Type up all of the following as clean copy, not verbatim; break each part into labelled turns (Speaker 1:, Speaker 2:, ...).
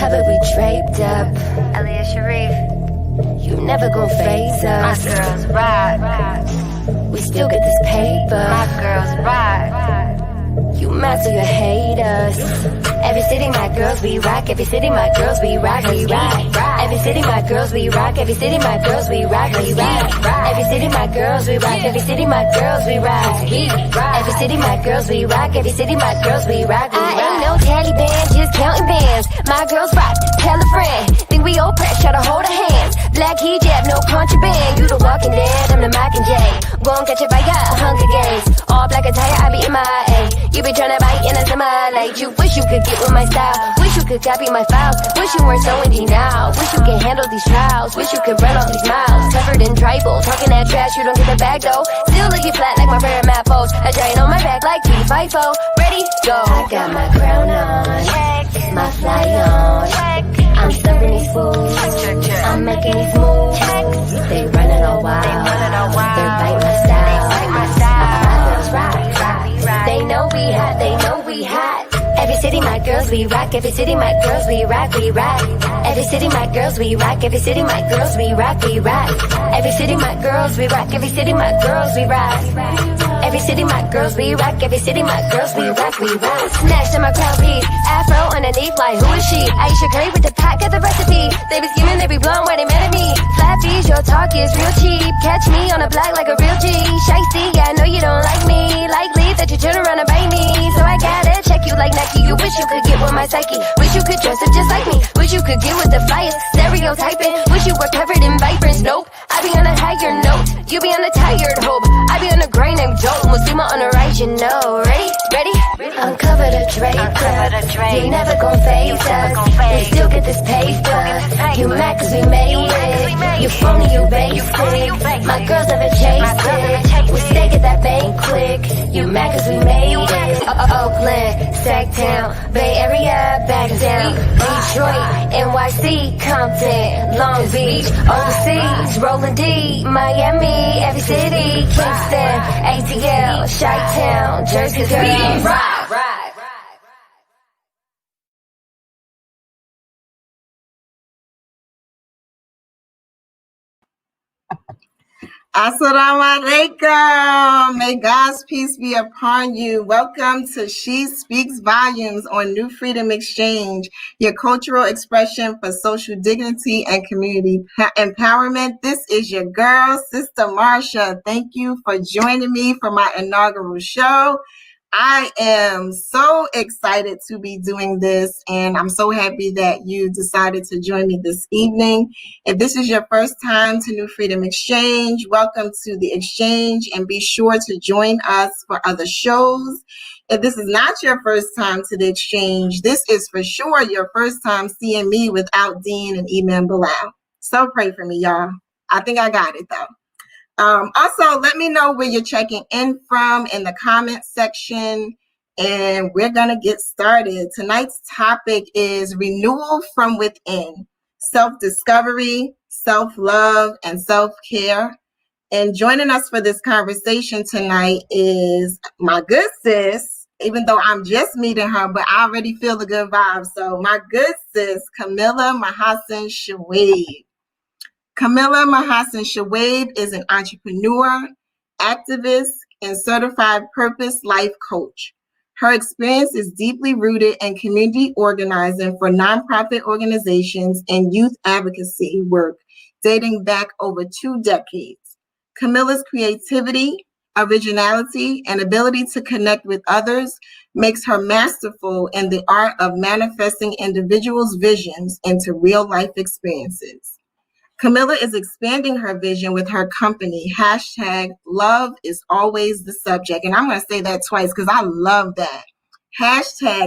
Speaker 1: whenever we draped up. Aliyah Sharif, you never gon' phase us. My girls ride. We still get this paper. My girls ride. You mad so you hate us. Every city my girls we rock. Every city my girls we rock. We rock. Every city my girls we rock. Every city my girls we rock. We rock. Every city my girls we rock. Every city my girls we rock. Every city my girls we rock. Every city my girls we rock. I ain't no Taliban, just counting bands. My girls rock. Tell a friend. Think we oppressed, try to hold our hands. Black hijab, no contraband. You the Walking Dead, I'm the Mockingjay. Won't catch it by ya, Hunger Games. All black attire, I be MIA. You be tryna bite in a simulate. You wish you could get with my style. Wish you could copy my files. Wish you weren't so indie now. Wish you could handle these trials. Wish you could run all these miles. Covered in tribal, talking that trash, you don't get the bag though. Still looking flat like my rare map pose. A giant on my back like T-FIFO. Ready, go. I got my crown on. Check. My fly on. Check. I'm serving these fools. I'm making these moves. They running all wild. They're biting my style. My girls rock. They know we hot. They know we hot. Every city my girls we rock. Every city my girls we rock. We rock. Every city my girls we rock. Every city my girls we rock. We rock. Every city my girls we rock. Every city my girls we rock. Every city my girls we rock. Every city my girls we rock. We rock. Snatched in my crown piece. Afro underneath like who is she? Aisha Curry with the pack of the recipe. They be scheming, they be blowing why they mad at me. Flat fees, your talk is real cheap. Catch me on the block like a real G. Shiesty, yeah, I know you don't like me. Likely that you turn around and bite me. So I gotta check you like Nike. You wish you could get with my psyche. Wish you could dress up just like me. Wish you could get with the flyers. Stereotyping. Wish you were covered in vibrance. Nope. I be on a higher note. You be on a tired hope. I be on a grain named Joe. Muslima on the right, you know. Ready? Ready? Uncover the draper. You never gon' phase us. We still get this paper. You mad cause we made it. You phony, you basic. My girls never chased it. We stay get that bank quick. You mad cause we made it. Oakland, Sacktown, Bay Area, back down. Detroit, NYC, Compton, Long Beach, overseas, Rolling D, Miami, every city, Kingston, ATL, Chi-Town, Jersey girls. Right.
Speaker 2: Assalamu alaikum. May God's peace be upon you. Welcome to She Speaks Volumes on New Freedom Exchange, your cultural expression for social dignity and community empowerment. This is your girl, Sister Marsha. Thank you for joining me for my inaugural show. I am so excited to be doing this, and I'm so happy that you decided to join me this evening. If this is your first time to New Freedom Exchange, welcome to the exchange, and be sure to join us for other shows. If this is not your first time to the exchange, this is for sure your first time seeing me without Dean and Imam Bilal. So pray for me, y'all. I think I got it, though. Also, let me know where you're checking in from in the comment section, and we're going to get started. Tonight's topic is renewal from within, self-discovery, self-love, and self-care. And joining us for this conversation tonight is my good sis, even though I'm just meeting her, but I already feel the good vibes. So my good sis, Kamilah Shuaibe. Kamilah Shuaibe is an entrepreneur, activist, and certified purpose life coach. Her experience is deeply rooted in community organizing for nonprofit organizations and youth advocacy work dating back over 2 decades. Kamilah's creativity, originality, and ability to connect with others makes her masterful in the art of manifesting individuals' visions into real-life experiences. Kamilah is expanding her vision with her company, #Love is Always the Subject. And I'm going to say that twice because I love that.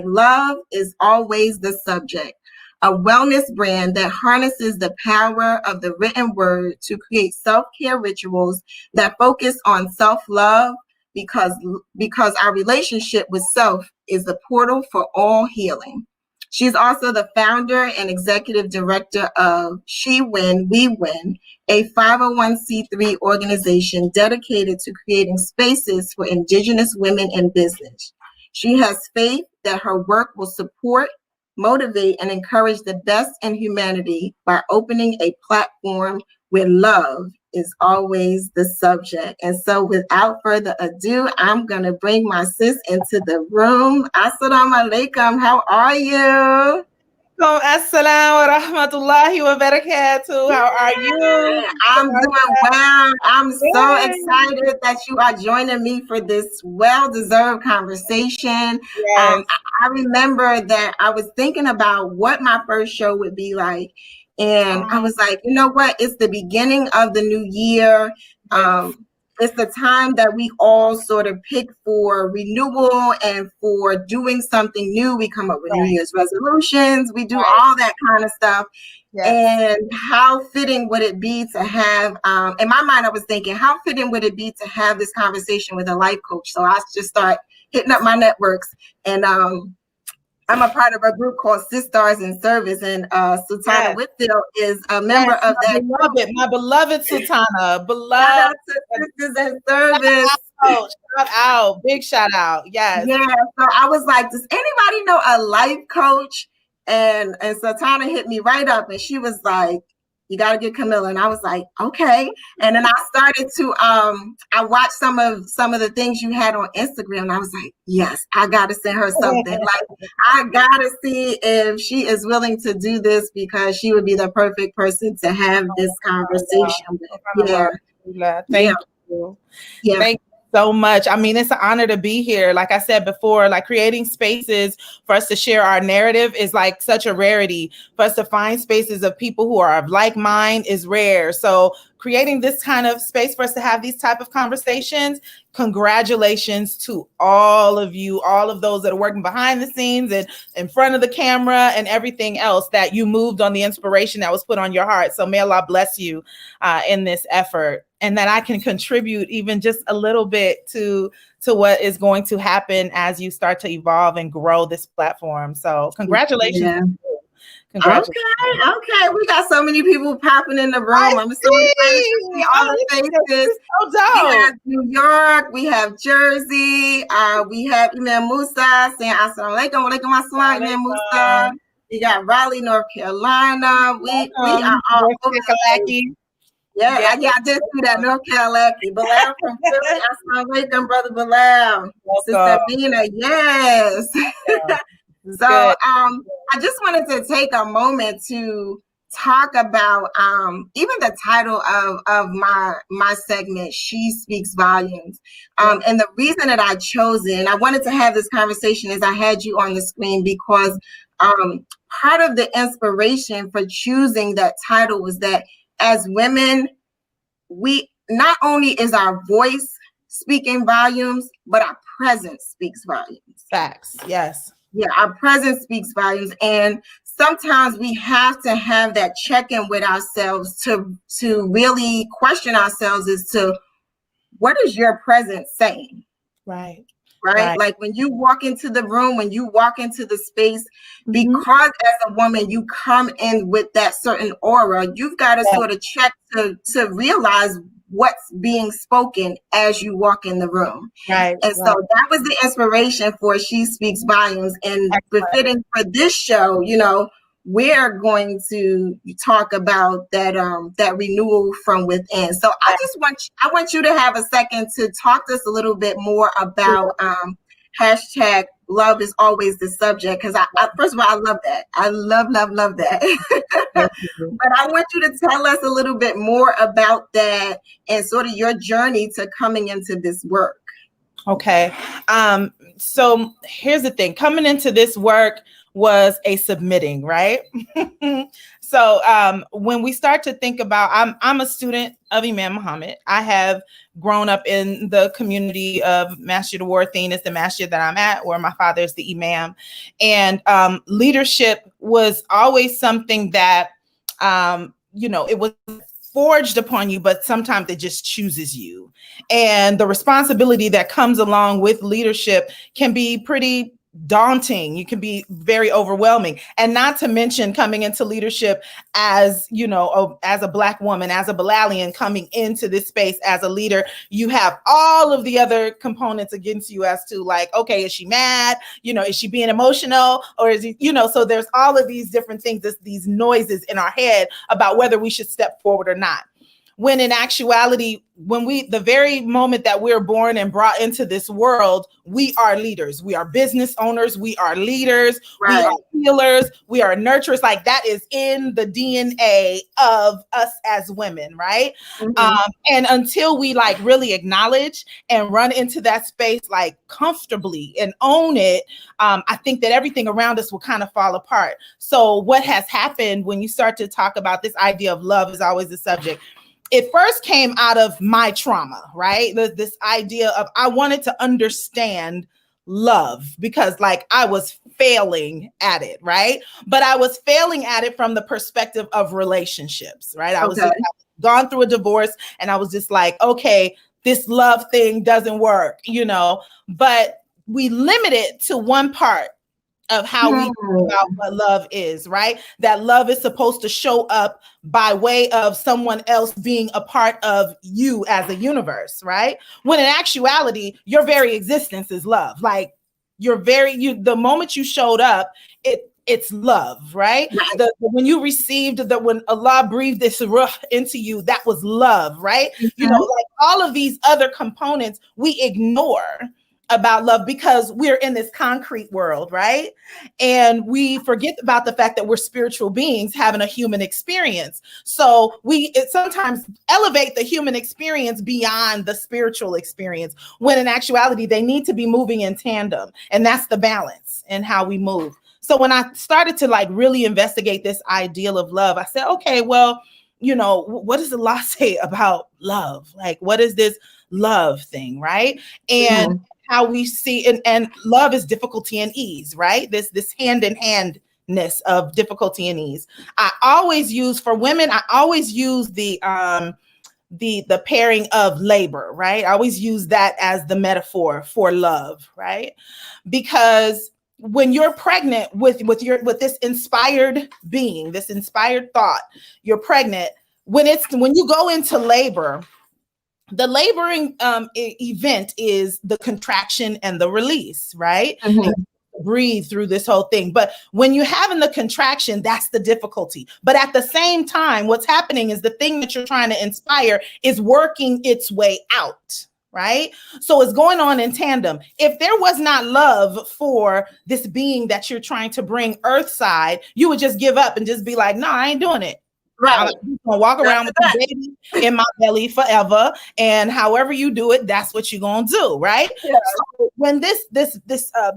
Speaker 2: #Love is Always the Subject, a wellness brand that harnesses the power of the written word to create self-care rituals that focus on self-love because our relationship with self is the portal for all healing. She's also the founder and executive director of She Win, We Win, a 501c3 organization dedicated to creating spaces for Indigenous women in business. She has faith that her work will support, motivate, and encourage the best in humanity by opening a platform where love is always the subject. And so without further ado, I'm going to bring my sis into the room. Assalamu alaikum. How are you?
Speaker 3: Assalamu wa rahmatullahi wa barakatuh. How are you?
Speaker 2: I'm doing well. I'm so excited that you are joining me for this well-deserved conversation.
Speaker 3: Yes.
Speaker 2: I remember that I was thinking about what my first show would be like. And I was like, you know what? It's the beginning of the new year. It's the time that we all sort of pick for renewal and for doing something new. We come up with New Year's resolutions. We do all that kind of stuff. Yes. And how fitting would it be to have, in my mind, I was thinking, how fitting would it be to have this conversation with a life coach? So I just start hitting up my networks, and I'm a part of a group called Sisters in Service, and Sultana Whitfield is a member of that.
Speaker 3: My beloved Sultana,
Speaker 2: Shout out to Sisters in Service.
Speaker 3: Shout out, big shout out. Yes.
Speaker 2: Yeah. So I was like, does anybody know a life coach? And Sultana hit me right up, and she was like, you got to get Kamilah. And I was like, okay. And then I started to, I watched some of the things you had on Instagram, and I was like, yes, I got to send her something. Like, I got to see if she is willing to do this, because she would be the perfect person to have this conversation with.
Speaker 3: Thank you. Yeah. Thank you so much. I mean, it's an honor to be here. Like I said before, like creating spaces for us to share our narrative is like such a rarity. For us to find spaces of people who are of like mind is rare. So creating this kind of space for us to have these type of conversations, congratulations to all of you, all of those that are working behind the scenes and in front of the camera and everything else, that you moved on the inspiration that was put on your heart. So may Allah bless you in this effort, and that I can contribute even just a little bit to what is going to happen as you start to evolve and grow this platform. So congratulations.
Speaker 2: Yeah. Okay. We got so many people popping in the room. I'm so excited to see all the faces. We have New York, we have Jersey, we have Imam Musa saying assalamu alaikum, walaikum assalam, Imam Musa. We got Raleigh, North Carolina. We are all over. Yeah, I did see that, North Carolina. Bilal from Philly, assalamu alaikum, brother Bilal. Sister Bina, yes. So I just wanted to take a moment to talk about even the title of my segment, She Speaks Volumes. And the reason that I chose it, and I wanted to have this conversation as I had you on the screen, because part of the inspiration for choosing that title was that as women, we not only is our voice speaking volumes, but our presence speaks volumes.
Speaker 3: Facts, yes.
Speaker 2: Yeah, our presence speaks volumes, and sometimes we have to have that check-in with ourselves to really question ourselves as to what is your presence saying?
Speaker 3: Right.
Speaker 2: Like when you walk into the room, when you walk into the space, because as a woman, you come in with that certain aura, you've got to sort of check to realize what's being spoken as you walk in the room. Right. And so that was the inspiration for She Speaks Volumes. And befitting for this show, you know, we're going to talk about that that renewal from within. So I want you to have a second to talk to us a little bit more about hashtag love is always the subject, because I first of all, I love that. I love that. But I want you to tell us a little bit more about that and sort of your journey to coming into this work.
Speaker 3: Okay. So here's the thing. Coming into this work was a submitting, right? So when we start to think about, I'm a student of Imam Muhammad. I have grown up in the community of Masjid Warthin, is the masjid that I'm at, where my father is the imam. And leadership was always something that, it was forged upon you, but sometimes it just chooses you. And the responsibility that comes along with leadership can be pretty daunting. You can be very overwhelming. And not to mention coming into leadership as, as a Black woman, as a Bilalian coming into this space as a leader, you have all of the other components against you as to like, okay, is she mad? Is she being emotional? Or is it, so there's all of these different things, these noises in our head about whether we should step forward or not. When in actuality, the very moment that we're born and brought into this world, we are leaders. We are business owners. We are leaders. Right. We are healers. We are nurturers. Like that is in the DNA of us as women, right? Mm-hmm. And until we like really acknowledge and run into that space like comfortably and own it, I think that everything around us will kind of fall apart. So what has happened when you start to talk about this idea of love is always the subject. It first came out of my trauma, right? This idea of I wanted to understand love because like I was failing at it, right? But I was failing at it from the perspective of relationships, right? I was gone through a divorce and I was just like, okay, this love thing doesn't work, but we limit it to one part of how we think about what love is, right? That love is supposed to show up by way of someone else being a part of you as a universe, right? When in actuality, your very existence is love. Like the moment you showed up, it's love, right? When you received when Allah breathed this ruh into you, that was love, right? Mm-hmm. Like all of these other components we ignore about love because we're in this concrete world, right? And we forget about the fact that we're spiritual beings having a human experience. So we sometimes elevate the human experience beyond the spiritual experience, when in actuality, they need to be moving in tandem. And that's the balance in how we move. So when I started to like really investigate this ideal of love, I said, okay, well, what does Allah say about love? Like, what is this love thing, right? And how we see, and love is difficulty and ease, right? This hand in handness of difficulty and ease. I always use for women, the pairing of labor, right? I always use that as the metaphor for love, right? Because when you're pregnant with this inspired being, this inspired thought, you're pregnant. When you go into labor, the laboring event is the contraction and the release, right? Mm-hmm. Breathe through this whole thing. But when you're having the contraction, that's the difficulty. But at the same time, what's happening is the thing that you're trying to inspire is working its way out, right? So it's going on in tandem. If there was not love for this being that you're trying to bring earthside, you would just give up and just be like, no, I ain't doing it. Right. I'm gonna walk around with the baby in my belly forever, and however you do it, that's what you're gonna do, right? Yeah. So when this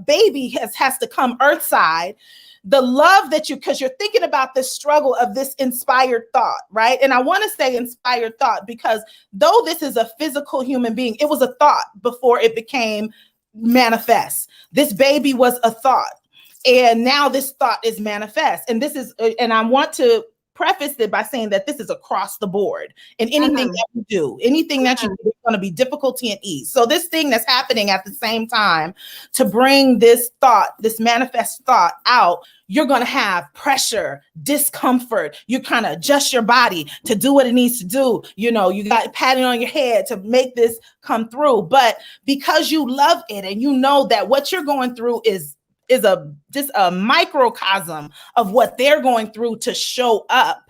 Speaker 3: baby has to come earthside, the love that because you're thinking about this struggle of this inspired thought, right? And I want to say inspired thought because though this is a physical human being, it was a thought before it became manifest. This baby was a thought, and now this thought is manifest. And I want to preface it by saying that this is across the board in anything that you do. Anything that you do is going to be difficulty and ease. So this thing that's happening at the same time to bring this thought, this manifest thought out, you're going to have pressure, discomfort. You kind of adjust your body to do what it needs to do. You got patting on your head to make this come through. But because you love it and you know that what you're going through is just a microcosm of what they're going through to show up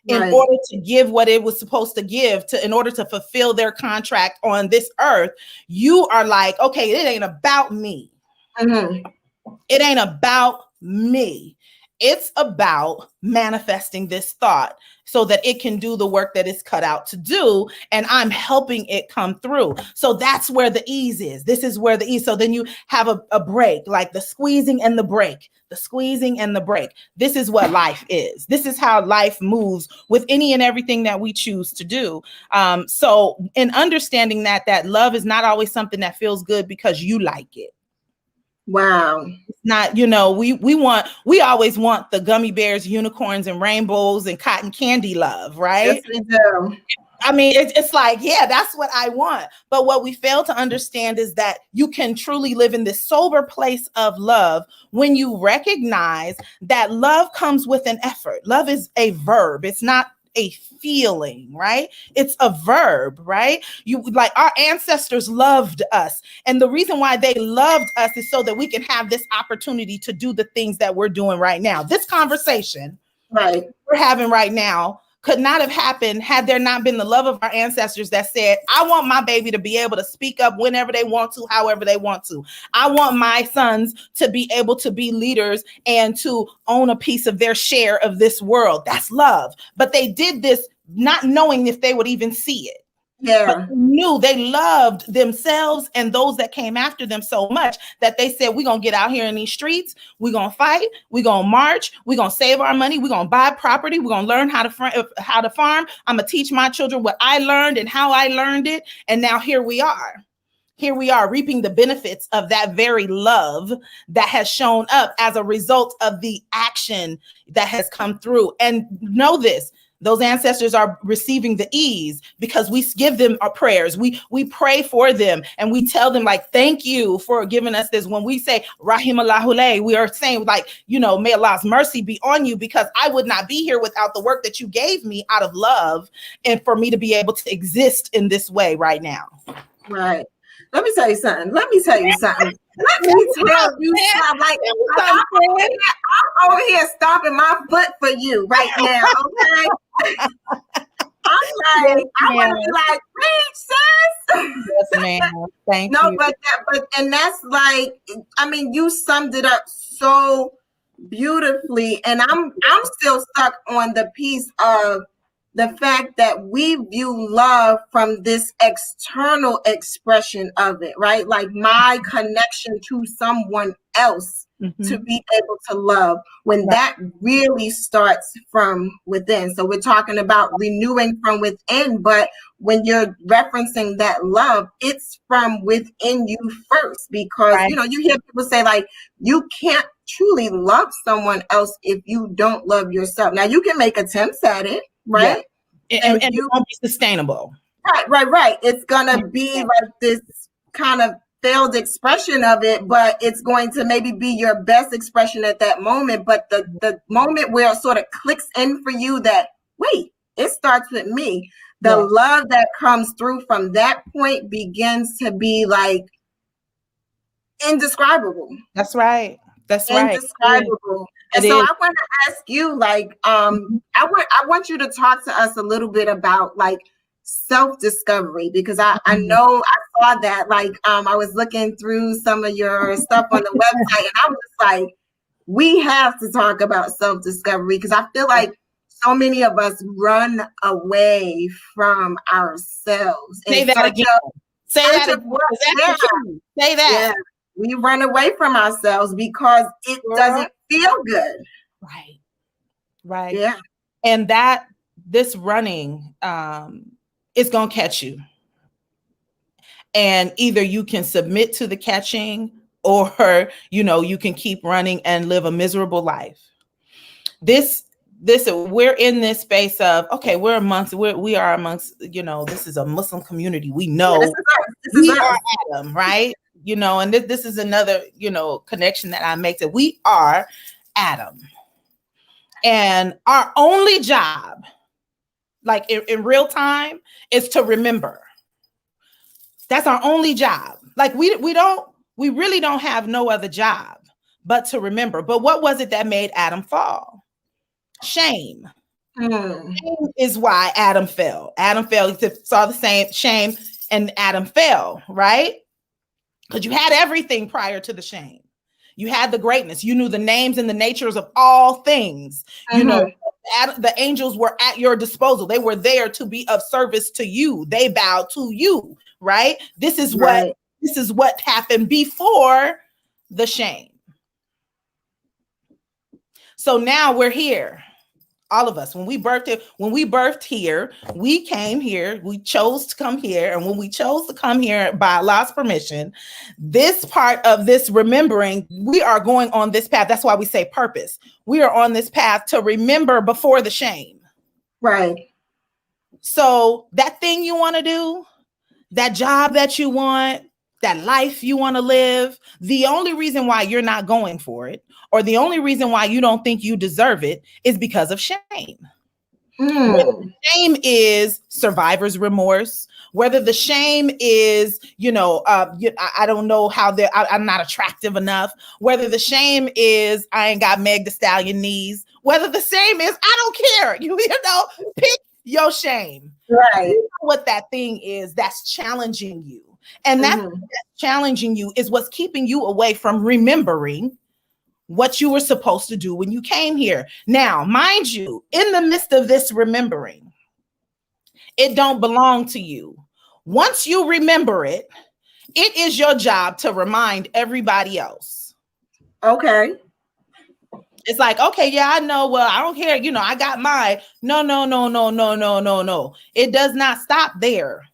Speaker 3: in order to give what it was supposed to give in order to fulfill their contract on this earth, you are like, okay, it ain't about me. Mm-hmm. It ain't about me. It's about manifesting this thought so that it can do the work that it's cut out to do. And I'm helping it come through. So that's where the ease is. This is where the ease. So then you have a break, like the squeezing and the break, the squeezing and the break. This is what life is. This is how life moves with any and everything that we choose to do. So in understanding that love is not always something that feels good because you like it.
Speaker 2: Wow.
Speaker 3: It's not, we always want the gummy bears, unicorns, and rainbows and cotton candy love, right?
Speaker 2: Yes, we do.
Speaker 3: I mean, it's like, yeah, that's what I want. But what we fail to understand is that you can truly live in this sober place of love when you recognize that love comes with an effort. Love is a verb. It's not a feeling, right? It's a verb, right? You like our ancestors loved us. And the reason why they loved us is so that we can have this opportunity to do the things that we're doing right now. This conversation we're having right now could not have happened had there not been the love of our ancestors that said, I want my baby to be able to speak up whenever they want to, however they want to. I want my sons to be able to be leaders and to own a piece of their share of this world. That's love. But they did this not knowing if they would even see it.
Speaker 2: Yeah.
Speaker 3: But they knew they loved themselves and those that came after them so much that they said, we're going to get out here in these streets. We're going to fight. We're going to march. We're going to save our money. We're going to buy property. We're going to learn how to farm. I'm going to teach my children what I learned and how I learned it. And now here we are. Here we are reaping the benefits of that very love that has shown up as a result of the action that has come through. And know this. Those ancestors are receiving the ease because we give them our prayers. We pray for them and we tell them like, thank you for giving us this. When we say Rahimallahu, we are saying like, you know, may Allah's mercy be on you because I would not be here without the work that you gave me out of love and for me to be able to exist in this way right now.
Speaker 2: Right. Let me tell you something. Let me tell you something. Like, I'm over here stomping my foot for you right now. Okay. I'm like, I want to be like, preach, sis.
Speaker 3: Yes, ma'am. Thank you.
Speaker 2: No, but and that's like, I mean, you summed it up so beautifully, and I'm still stuck on the piece of the fact that we view love from this external expression of it, right? Like my connection to someone else to be able to love, when that really starts from within. So we're talking about renewing from within, but when you're referencing that love, it's from within you first, because you know, you hear people say like, you can't truly love someone else if you don't love yourself. Now you can make attempts at it, right?
Speaker 3: Yeah. And it won't be sustainable.
Speaker 2: Right. It's gonna be like this kind of failed expression of it, but it's going to maybe be your best expression at that moment. But the moment where it sort of clicks in for you that, wait, it starts with me. The love that comes through from that point begins to be like indescribable.
Speaker 3: That's right.
Speaker 2: Indescribable. And so I want to ask you, like, I want you to talk to us a little bit about like self-discovery, because I know I saw that, like, I was looking through some of your stuff on the website, and I was just like, we have to talk about self-discovery, because I feel like so many of us run away from ourselves.
Speaker 3: Say that again. Say that. Say that.
Speaker 2: Yeah. We run away from ourselves because it doesn't feel good.
Speaker 3: Right.
Speaker 2: Yeah.
Speaker 3: And this running is going to catch you. And either you can submit to the catching, or, you know, you can keep running and live a miserable life. We're in this space of, okay, we are amongst, you know, this is a Muslim community. We know we are Adam, right? You know, and this is another, you know, connection that I make, that we are Adam. And our only job, like in real time, is to remember. That's our only job. Like we really don't have no other job but to remember. But what was it that made Adam fall? Shame. Shame is why Adam fell. Adam fell. He saw the same shame, and Adam fell, right? Because you had everything prior to the shame. You had the greatness. You knew the names and the natures of all things. You know, the angels were at your disposal. They were there to be of service to you. They bowed to you, right? This is what happened before the shame. So now we're here. All of us, when we birthed here, we came here, we chose to come here. And when we chose to come here by Allah's permission, this part of this remembering, we are going on this path. That's why we say purpose. We are on this path to remember before the shame.
Speaker 2: Right.
Speaker 3: So that thing you want to do, that job that you want, that life you want to live, the only reason why you're not going for it, or the only reason why you don't think you deserve it, is because of shame. Whether the shame is survivor's remorse, whether the shame is, I don't know how I'm not attractive enough, whether the shame is I ain't got Meg Thee Stallion knees, whether the shame is I don't care, pick your shame.
Speaker 2: Right.
Speaker 3: You know what that thing is that's challenging you. And that's challenging you is what's keeping you away from remembering what you were supposed to do when you came here. Now, mind you, in the midst of this remembering, it don't belong to you. Once you remember it, it is your job to remind everybody else.
Speaker 2: Okay.
Speaker 3: It's like, okay, yeah, I know. Well, I don't care. I got mine. No. It does not stop there.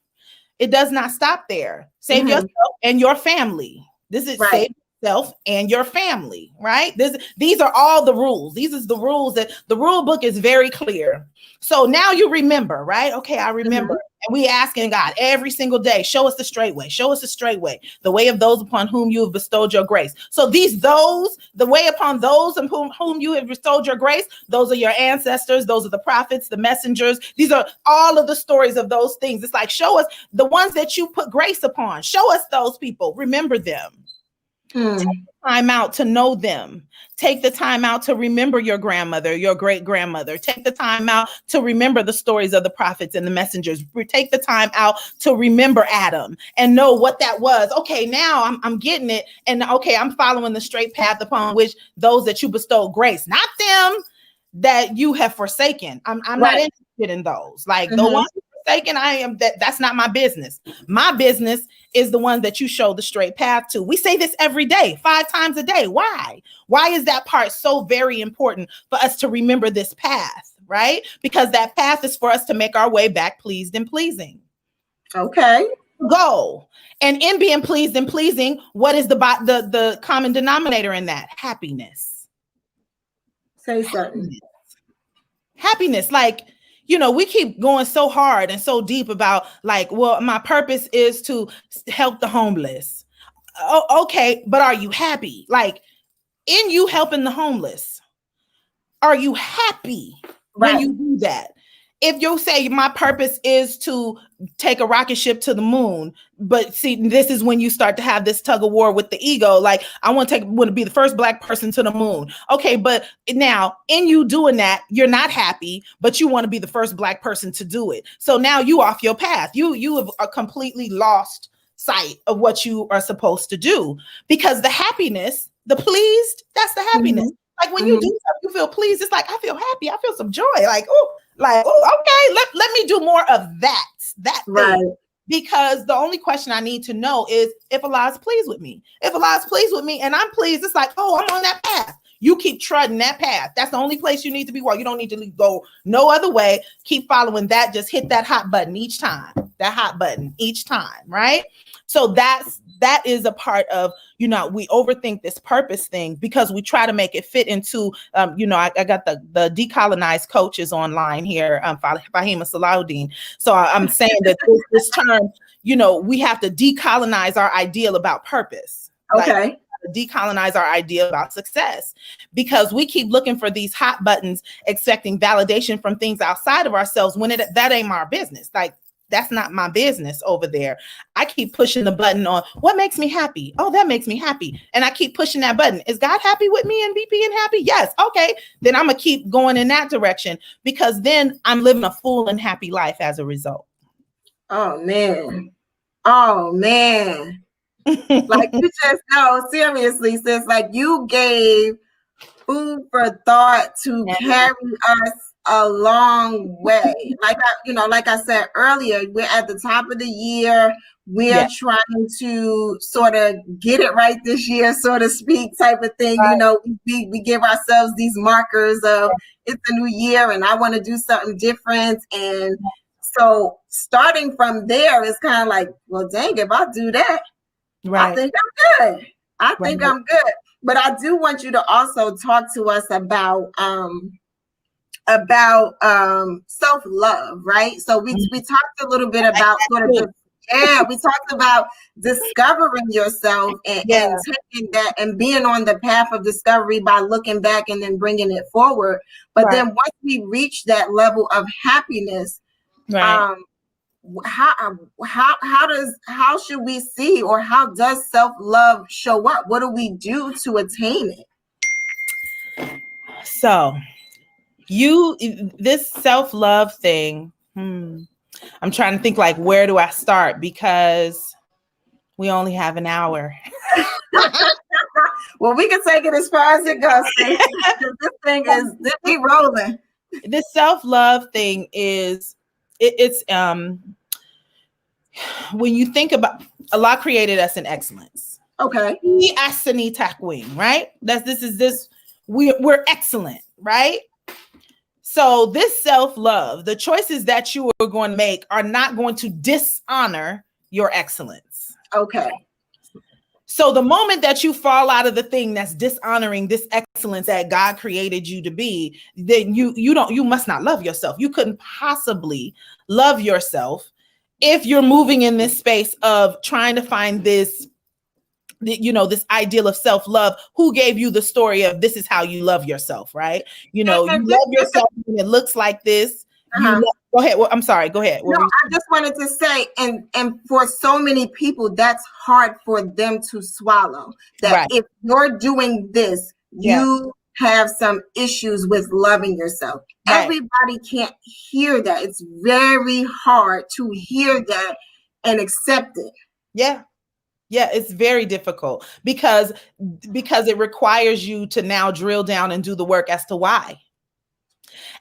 Speaker 3: It does not stop there. Save yourself and your family. This is save yourself and your family, right? These are all the rules. These is the rules that the rule book is very clear. So now you remember, right? Okay, I remember. And we asking God every single day, show us the straight way, show us the straight way, the way of those upon whom you have bestowed your grace. So the way upon those whom you have bestowed your grace, those are your ancestors, those are the prophets, the messengers. These are all of the stories of those things. It's like, show us the ones that you put grace upon. Show us those people. Remember them. Take the time out to know them. Take the time out to remember your grandmother, your great grandmother. Take the time out to remember the stories of the prophets and the messengers. Take the time out to remember Adam and know what that was. Okay, now I'm getting it. And okay, I'm following the straight path upon which those that you bestowed grace, not them that you have forsaken. I'm not interested in those. Like the ones forsaken, that's not my business. My business is the one that you show the straight path to. We say this every day, 5 times a day. Why? Why is that part so very important for us to remember this path, right? Because that path is for us to make our way back pleased and pleasing.
Speaker 2: Okay.
Speaker 3: Go. And in being pleased and pleasing, what is the common denominator in that? Happiness.
Speaker 2: Say something.
Speaker 3: Happiness. Like, we keep going so hard and so deep about like, well, my purpose is to help the homeless. Oh, okay. But are you happy? Like in you helping the homeless, are you happy when you do that? If you say my purpose is to take a rocket ship to the moon, but see, this is when you start to have this tug of war with the ego. Like I want to be the first Black person to the moon. Okay, but now in you doing that, you're not happy, but you want to be the first Black person to do it. So now you off your path. You have completely lost sight of what you are supposed to do because the happiness, the pleased, that's the happiness. Like when you do something, you feel pleased. It's like I feel happy. I feel some joy. Like okay, let me do more of that thing. Because the only question I need to know is if Allah is pleased with me. If Allah is pleased with me and I'm pleased, it's like, oh, I'm on that path. You keep treading that path. That's the only place you need to be. Well, you don't need to go no other way. Keep following that. Just hit that hot button each time. That hot button each time, right? So that is a part of, we overthink this purpose thing because we try to make it fit into, I got the decolonized coaches online here, Fahima Salahuddin. So I'm saying that this term, we have to decolonize our ideal about purpose.
Speaker 2: Okay.
Speaker 3: Like, decolonize our idea about success because we keep looking for these hot buttons, expecting validation from things outside of ourselves when that ain't my business. Like, that's not my business over there. I keep pushing the button on what makes me happy. Oh, that makes me happy. And I keep pushing that button. Is God happy with me and me being happy? Yes. Okay. Then I'm going to keep going in that direction because then I'm living a full and happy life as a result.
Speaker 2: Oh, man. Like you just know, seriously, sis, like you gave food for thought to carry us a long way. Like I said earlier, we're at the top of the year. We're trying to sort of get it right this year, so to speak, type of thing. Right. We give ourselves these markers of it's a new year and I want to do something different. And so starting from there is kind of like, well, dang, if I do that, I think I'm good. I'm good. But I do want you to also talk to us about about self-love, right? So we talked a little bit about sort of we talked about discovering yourself and taking that and being on the path of discovery by looking back and then bringing it forward. But then once we reach that level of happiness, how should we see, or how does self-love show up? What do we do to attain it?
Speaker 3: So this self-love thing, I'm trying to think, like, where do I start? Because we only have an hour.
Speaker 2: Well, we can take it as far as it goes. This thing is we rolling.
Speaker 3: This self-love thing is it's when you think about, Allah created us in excellence.
Speaker 2: Okay.
Speaker 3: Right? We're excellent, right? So this self-love, the choices that you are going to make are not going to dishonor your excellence.
Speaker 2: Okay.
Speaker 3: So the moment that you fall out of the thing that's dishonoring this excellence that God created you to be, then you must not love yourself. You couldn't possibly love yourself if you're moving in this space of trying to find this, this ideal of self-love. Who gave you the story of this is how you love yourself, right? You love yourself and it looks like this. Go ahead. Well, I'm sorry. Go ahead.
Speaker 2: No, I just wanted to say, and for so many people, that's hard for them to swallow. That if you're doing this, you have some issues with loving yourself. Right. Everybody can't hear that. It's very hard to hear that and accept it.
Speaker 3: Yeah. Yeah, it's very difficult because it requires you to now drill down and do the work as to why.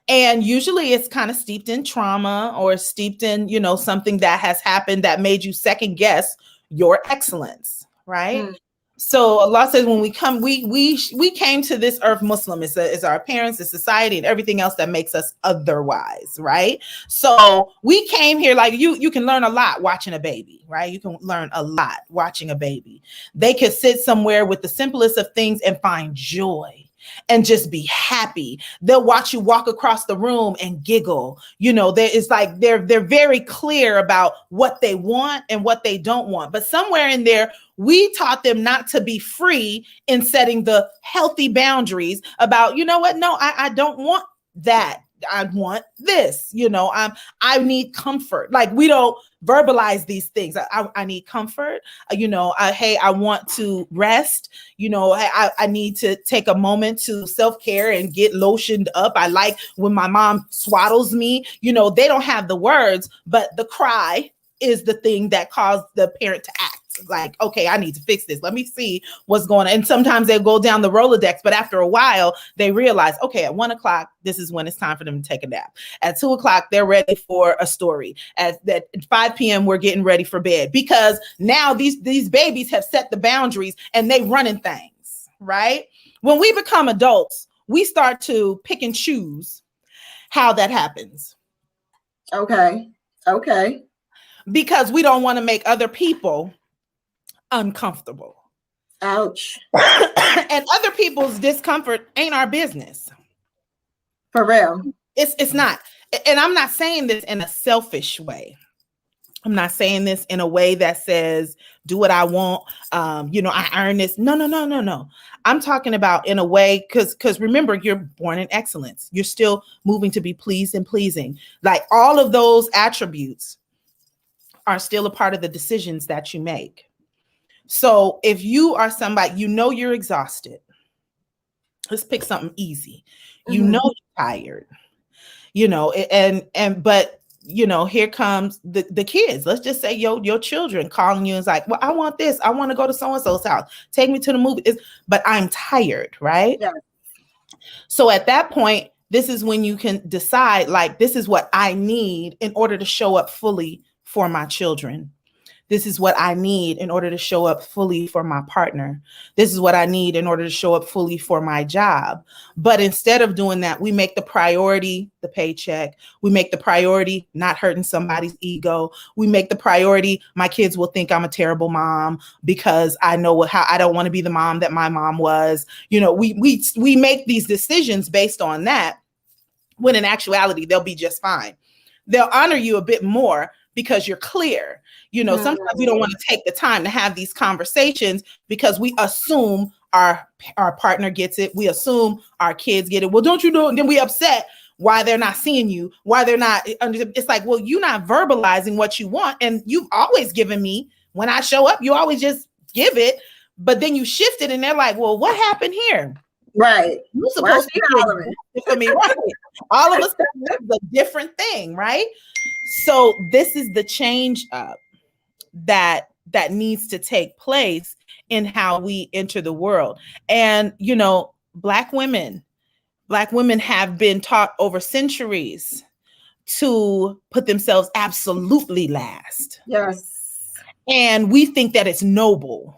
Speaker 3: And usually it's kind of steeped in trauma or steeped in, something that has happened that made you second guess your excellence, right? So Allah says when we come, we came to this earth Muslim. It's our parents, it's society, and everything else that makes us otherwise, right? So we came here, like you can learn a lot watching a baby, right? You can learn a lot watching a baby. They could sit somewhere with the simplest of things and find joy and just be happy. They'll watch you walk across the room and giggle. They're very clear about what they want and what they don't want. But somewhere in there, we taught them not to be free in setting the healthy boundaries about, no, I don't want that. I want this, I need comfort. Like, we don't verbalize these things. I need comfort. I want to rest. I need to take a moment to self-care and get lotioned up. I like when my mom swaddles me. They don't have the words, but the cry is the thing that caused the parent to act. Like, okay, I need to fix this. Let me see what's going on. And sometimes they go down the Rolodex, but after a while, they realize, okay, at 1 o'clock, this is when it's time for them to take a nap. At 2 o'clock, they're ready for a story. At 5 p.m., we're getting ready for bed, because now these babies have set the boundaries and they running things, right? When we become adults, we start to pick and choose how that happens.
Speaker 2: Okay.
Speaker 3: Because we don't want to make other people uncomfortable.
Speaker 2: Ouch.
Speaker 3: And other people's discomfort ain't our business.
Speaker 2: For real.
Speaker 3: It's not. And I'm not saying this in a selfish way. I'm not saying this in a way that says, do what I want. I earn this. No. I'm talking about in a way, because remember, you're born in excellence. You're still moving to be pleased and pleasing. Like, all of those attributes are still a part of the decisions that you make. So if you are somebody, you're exhausted. Let's pick something easy. You're tired, but here comes the kids. Let's just say your children calling you and it's like, well, I want this. I want to go to so-and-so's house. Take me to the movies. But I'm tired, right? Yeah. So at that point, this is when you can decide, like, this is what I need in order to show up fully for my children. This is what I need in order to show up fully for my partner. This is what I need in order to show up fully for my job. But instead of doing that, we make the priority the paycheck. We make the priority not hurting somebody's ego. We make the priority my kids will think I'm a terrible mom because I know how I don't want to be the mom that my mom was. We make these decisions based on that. when in actuality, they'll be just fine. They'll honor you a bit more because you're clear. You know, sometimes we don't want to take the time to have these conversations because we assume our partner gets it. We assume our kids get it. Well, don't you know? And then we upset why they're not seeing you, why they're not. It's like, well, you're not verbalizing what you want. And you've always given me, when I show up, you always just give it. But then you shift it and they're like, well, what happened here?
Speaker 2: Right.
Speaker 3: You're supposed to be for me, right? All of a sudden, it's a different thing, right? So this is the change up that needs to take place in how we enter the world. And, you know, Black women have been taught over centuries to put themselves absolutely last.
Speaker 2: Yes.
Speaker 3: And we think that it's noble.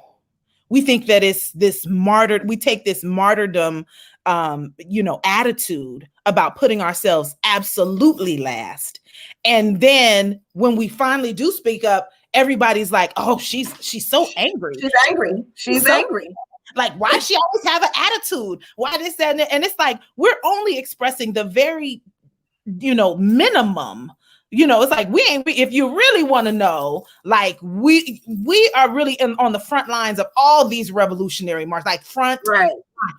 Speaker 3: We think that it's this we take this martyrdom, attitude about putting ourselves absolutely last. And then when we finally do speak up, everybody's like, oh, she's so angry.
Speaker 2: She's angry.
Speaker 3: Like, why does she always have an attitude? Why this, that, and it's like, we're only expressing the very, minimum. It's like, if you really want to know, like, we are really on the front lines of all these revolutionary marches, like
Speaker 2: right.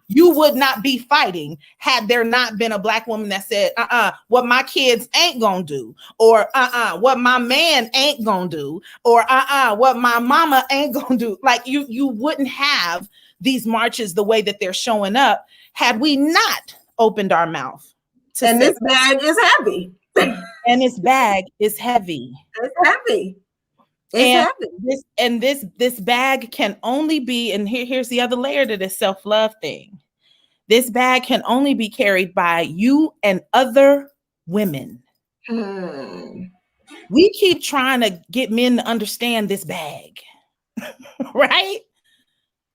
Speaker 3: You would not be fighting had there not been a Black woman that said, what my kids ain't gonna do, or what my man ain't gonna do, or what my mama ain't gonna do. Like, you wouldn't have these marches the way that they're showing up had we not opened our mouth.
Speaker 2: And this bag is heavy.
Speaker 3: And this bag is heavy.
Speaker 2: It's heavy.
Speaker 3: This bag can only be, and here's the other layer to this self-love thing. This bag can only be carried by you and other women. We keep trying to get men to understand this bag, right?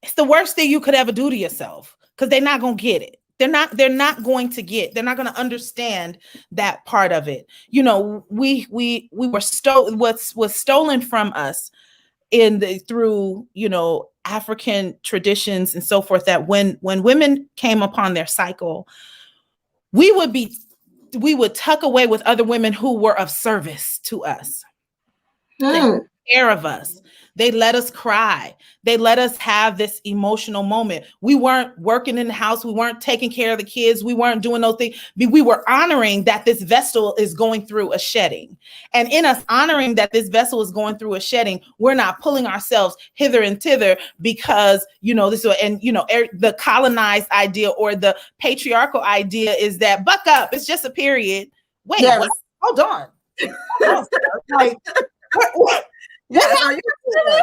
Speaker 3: It's the worst thing you could ever do to yourself because they're not going to get it. They're not going to understand that part of it. We were what's stolen from us through African traditions and so forth, that when women came upon their cycle, we would tuck away with other women who were of service to us. They took care of us. They let us cry. They let us have this emotional moment. We weren't working in the house. We weren't taking care of the kids. We weren't doing those things. We were honoring that this vessel is going through a shedding. And in us honoring that this vessel is going through a shedding, we're not pulling ourselves hither and thither because, the colonized idea or the patriarchal idea is that buck up. It's just a period. Wait,
Speaker 2: yes.
Speaker 3: What? Hold on. Like, what?
Speaker 2: Yes, are you serious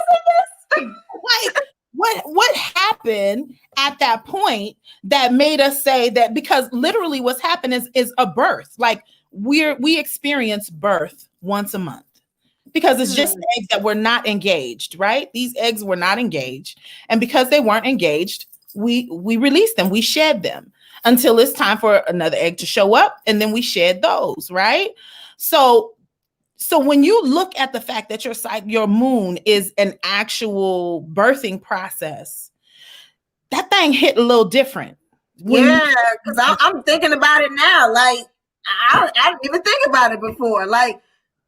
Speaker 2: in this?
Speaker 3: What happened at that point that made us say that? Because literally what's happened is a birth. Like, we experience birth once a month because it's just eggs that were not engaged, right? These eggs were not engaged. And because they weren't engaged, we release them, we shed them until it's time for another egg to show up. And then we shed those, right? So when you look at the fact that your moon is an actual birthing process, that thing hit a little different.
Speaker 2: Yeah, because I'm thinking about it now. Like, I didn't even think about it before. Like,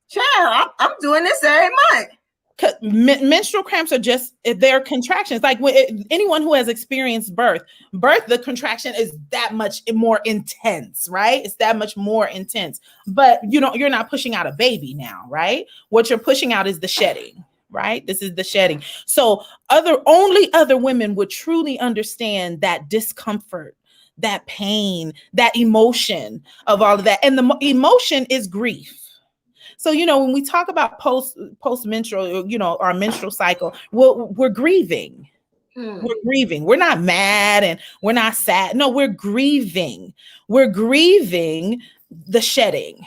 Speaker 2: child, I'm doing this every month.
Speaker 3: Menstrual cramps are they're contractions. Like, anyone who has experienced birth, the contraction is that much more intense, right? It's that much more intense. But you're not pushing out a baby now, right? What you're pushing out is the shedding, right? This is the shedding. So only other women would truly understand that discomfort, that pain, that emotion of all of that. And the emotion is grief. So, when we talk about post-menstrual, our menstrual cycle, we're grieving. We're grieving. We're not mad and we're not sad. No, we're grieving. We're grieving the shedding.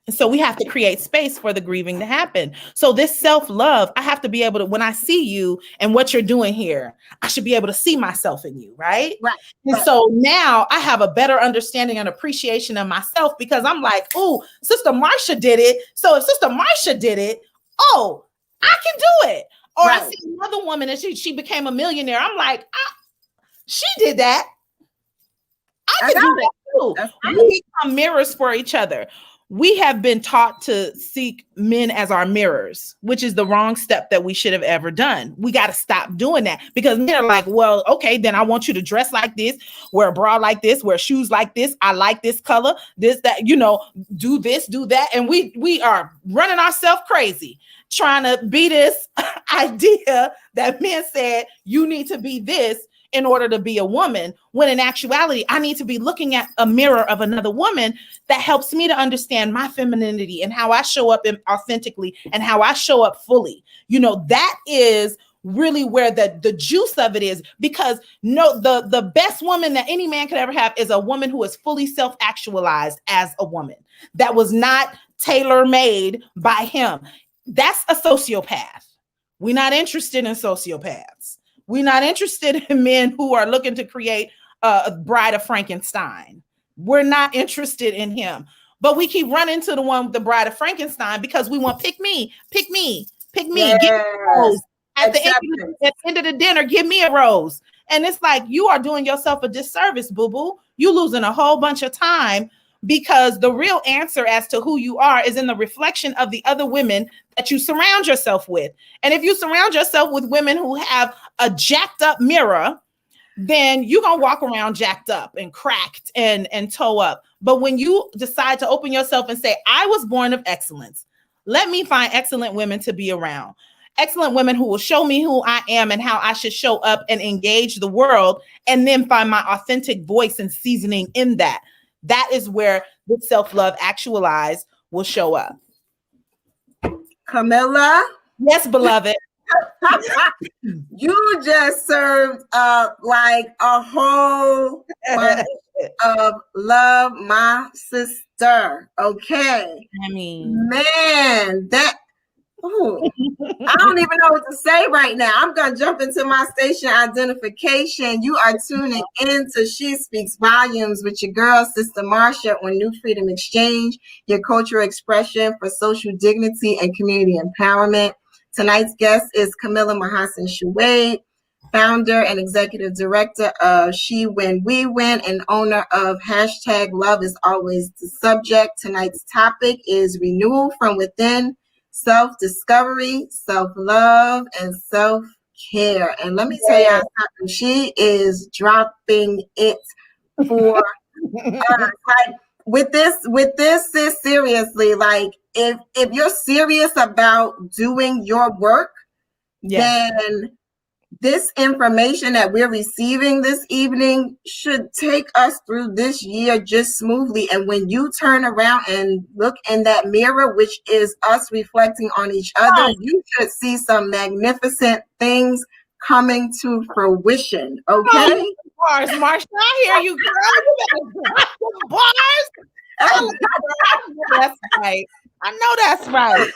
Speaker 3: And so we have to create space for the grieving to happen. So this self-love, I have to be able to, when I see you and what you're doing here, I should be able to see myself in you, right?
Speaker 2: Right.
Speaker 3: And so now I have a better understanding and appreciation of myself because I'm like, oh, Sister Marsha did it. So if Sister Marsha did it, oh, I can do it. Or I see another woman and she became a millionaire. I'm like, she did that. I can do that too. We become mirrors for each other. We have been taught to seek men as our mirrors, which is the wrong step that we should have ever done. We got to stop doing that, because men are like, well, okay, then I want you to dress like this, wear a bra like this, wear shoes like this. I like this color, this, that, do this, do that. And we are running ourselves crazy trying to be this idea that men said you need to be this in order to be a woman, when in actuality, I need to be looking at a mirror of another woman that helps me to understand my femininity and how I show up authentically and how I show up fully. That is really where the juice of it is, because the best woman that any man could ever have is a woman who is fully self-actualized as a woman, that was not tailor-made by him. That's a sociopath. We're not interested in sociopaths. We're not interested in men who are looking to create a bride of Frankenstein. We're not interested in him. But we keep running to the one with the bride of Frankenstein because we want pick me. Yes. Give me a rose. At the end of the dinner, give me a rose. And it's like, you are doing yourself a disservice, boo-boo. You're losing a whole bunch of time, because the real answer as to who you are is in the reflection of the other women that you surround yourself with. And if you surround yourself with women who have a jacked up mirror, then you're going to walk around jacked up and cracked and toe up. But when you decide to open yourself and say, I was born of excellence, let me find excellent women to be around. Excellent women who will show me who I am and how I should show up and engage the world, and then find my authentic voice and seasoning in that. That is where the self-love actualized will show up.
Speaker 2: Kamilah?
Speaker 3: Yes, beloved.
Speaker 2: You just served up like a whole bunch of love, my sister. Okay.
Speaker 3: I mean,
Speaker 2: man, I don't even know what to say right now. I'm going to jump into my station identification. You are tuning in to She Speaks Volumes with your girl, Sister Marsha, on New Freedom Exchange, your cultural expression for social dignity and community empowerment. Tonight's guest is Kamilah Shuaibe, founder and executive director of She Win, We Win, and owner of hashtag Love is Always the Subject. Tonight's topic is renewal from within, self-discovery, self-love, and self-care. And let me tell you something, she is dropping it for us. Like, with this, sis, seriously, like, if you're serious about doing your work, then this information that we're receiving this evening should take us through this year just smoothly. And when you turn around and look in that mirror, which is us reflecting on each other, you should see some magnificent things coming to fruition. Okay?
Speaker 3: Bars, Marsha, I hear you, girl. You better bars. That's right. I know that's right.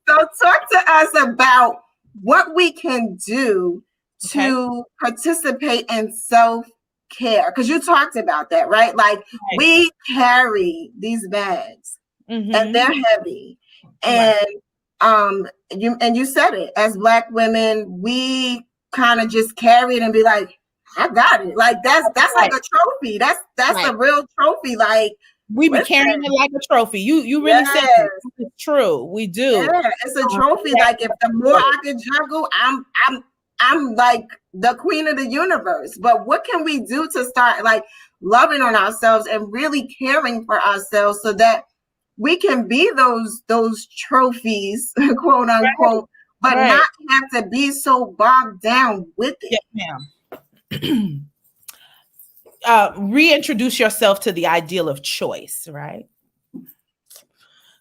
Speaker 2: So talk to us about what we can do to participate in self-care, because you talked about that, right? Like, we carry these bags and they're heavy, and you said it, as Black women, we kind of just carry it and be like, I got it. Like, that's like a trophy. That's a real trophy. Like,
Speaker 3: we be carrying it like a trophy. You really said it. It's true. We do.
Speaker 2: Yeah, it's a trophy. Like, if the more I can juggle, I'm like the queen of the universe. But what can we do to start like loving on ourselves and really caring for ourselves so that we can be those trophies, quote unquote, but not have to be so bogged down with it?
Speaker 3: Yes, ma'am. Reintroduce yourself to the ideal of choice, right?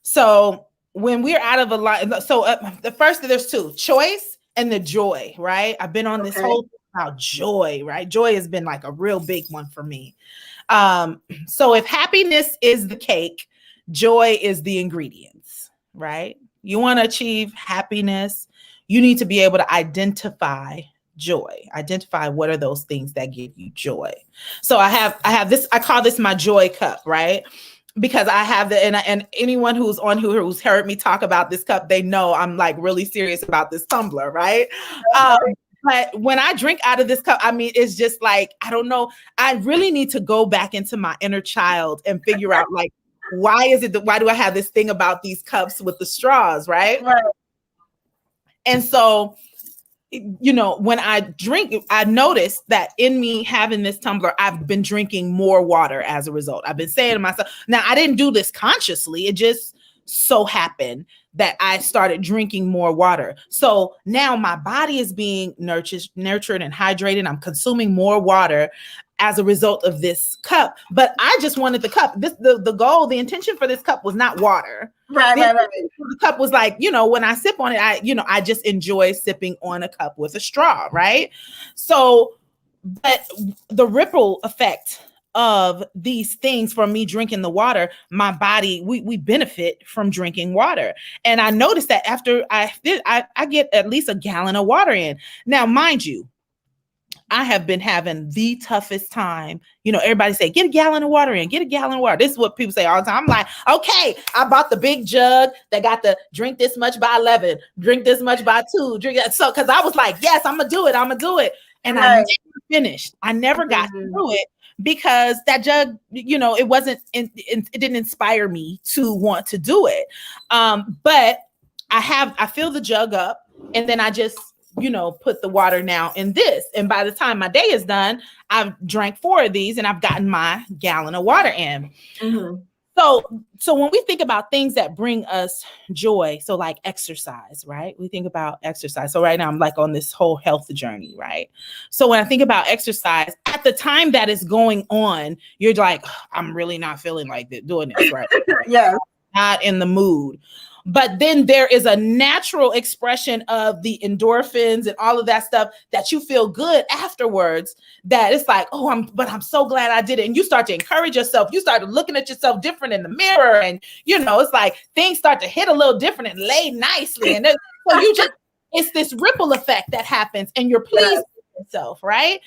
Speaker 3: So when we're out of alignment, there's two: choice and the joy, right? I've been on this whole thing about joy, right? Joy has been like a real big one for me. So if happiness is the cake, joy is the ingredients, right? You want to achieve happiness, you need to be able to identify joy. Identify what are those things that give you joy. So I have this, I call this my joy cup, right? Because I have and anyone who's who's heard me talk about this cup, they know I'm like really serious about this tumbler, right? But when I drink out of this cup, I mean, it's just like, I don't know. I really need to go back into my inner child and figure out like, why do I have this thing about these cups with the straws, right?
Speaker 2: Right.
Speaker 3: And so, you know, when I drink, I noticed that in me having this tumbler, I've been drinking more water as a result. I've been saying to myself, now I didn't do this consciously. It just so happened that I started drinking more water. So now my body is being nurtured and hydrated. I'm consuming more water as a result of this cup. But I just wanted the cup. The goal, the intention for this cup was not water.
Speaker 2: Right.
Speaker 3: The cup was like, you know, when I sip on it, I just enjoy sipping on a cup with a straw, right? So, but the ripple effect of these things from me drinking the water, my body, we benefit from drinking water. And I noticed that after I get at least a gallon of water in. Now, mind you, I have been having the toughest time. You know, everybody say, get a gallon of water in, get a gallon of water. This is what people say all the time. I'm like, okay, I bought the big jug that got the drink this much by 11, drink this much by 2, drink that. So, cause I was like, yes, I'm gonna do it. And I never finished. I never got through it because that jug, you know, it didn't inspire me to want to do it. But I fill the jug up and then I just, you know, put the water now in this. And by the time my day is done, I've drank 4 of these and I've gotten my gallon of water in. Mm-hmm. So when we think about things that bring us joy, so like exercise, right? We think about exercise. So right now I'm like on this whole health journey, right? So when I think about exercise, at the time that is going on, you're like, I'm really not feeling like doing this, right?
Speaker 2: Yeah.
Speaker 3: Not in the mood. But then there is a natural expression of the endorphins and all of that stuff that you feel good afterwards, that it's like, oh, I'm so glad I did it. And you start to encourage yourself. You start looking at yourself different in the mirror. And, you know, it's like things start to hit a little different and lay nicely. And so it's this ripple effect that happens and you're pleased with yourself, right?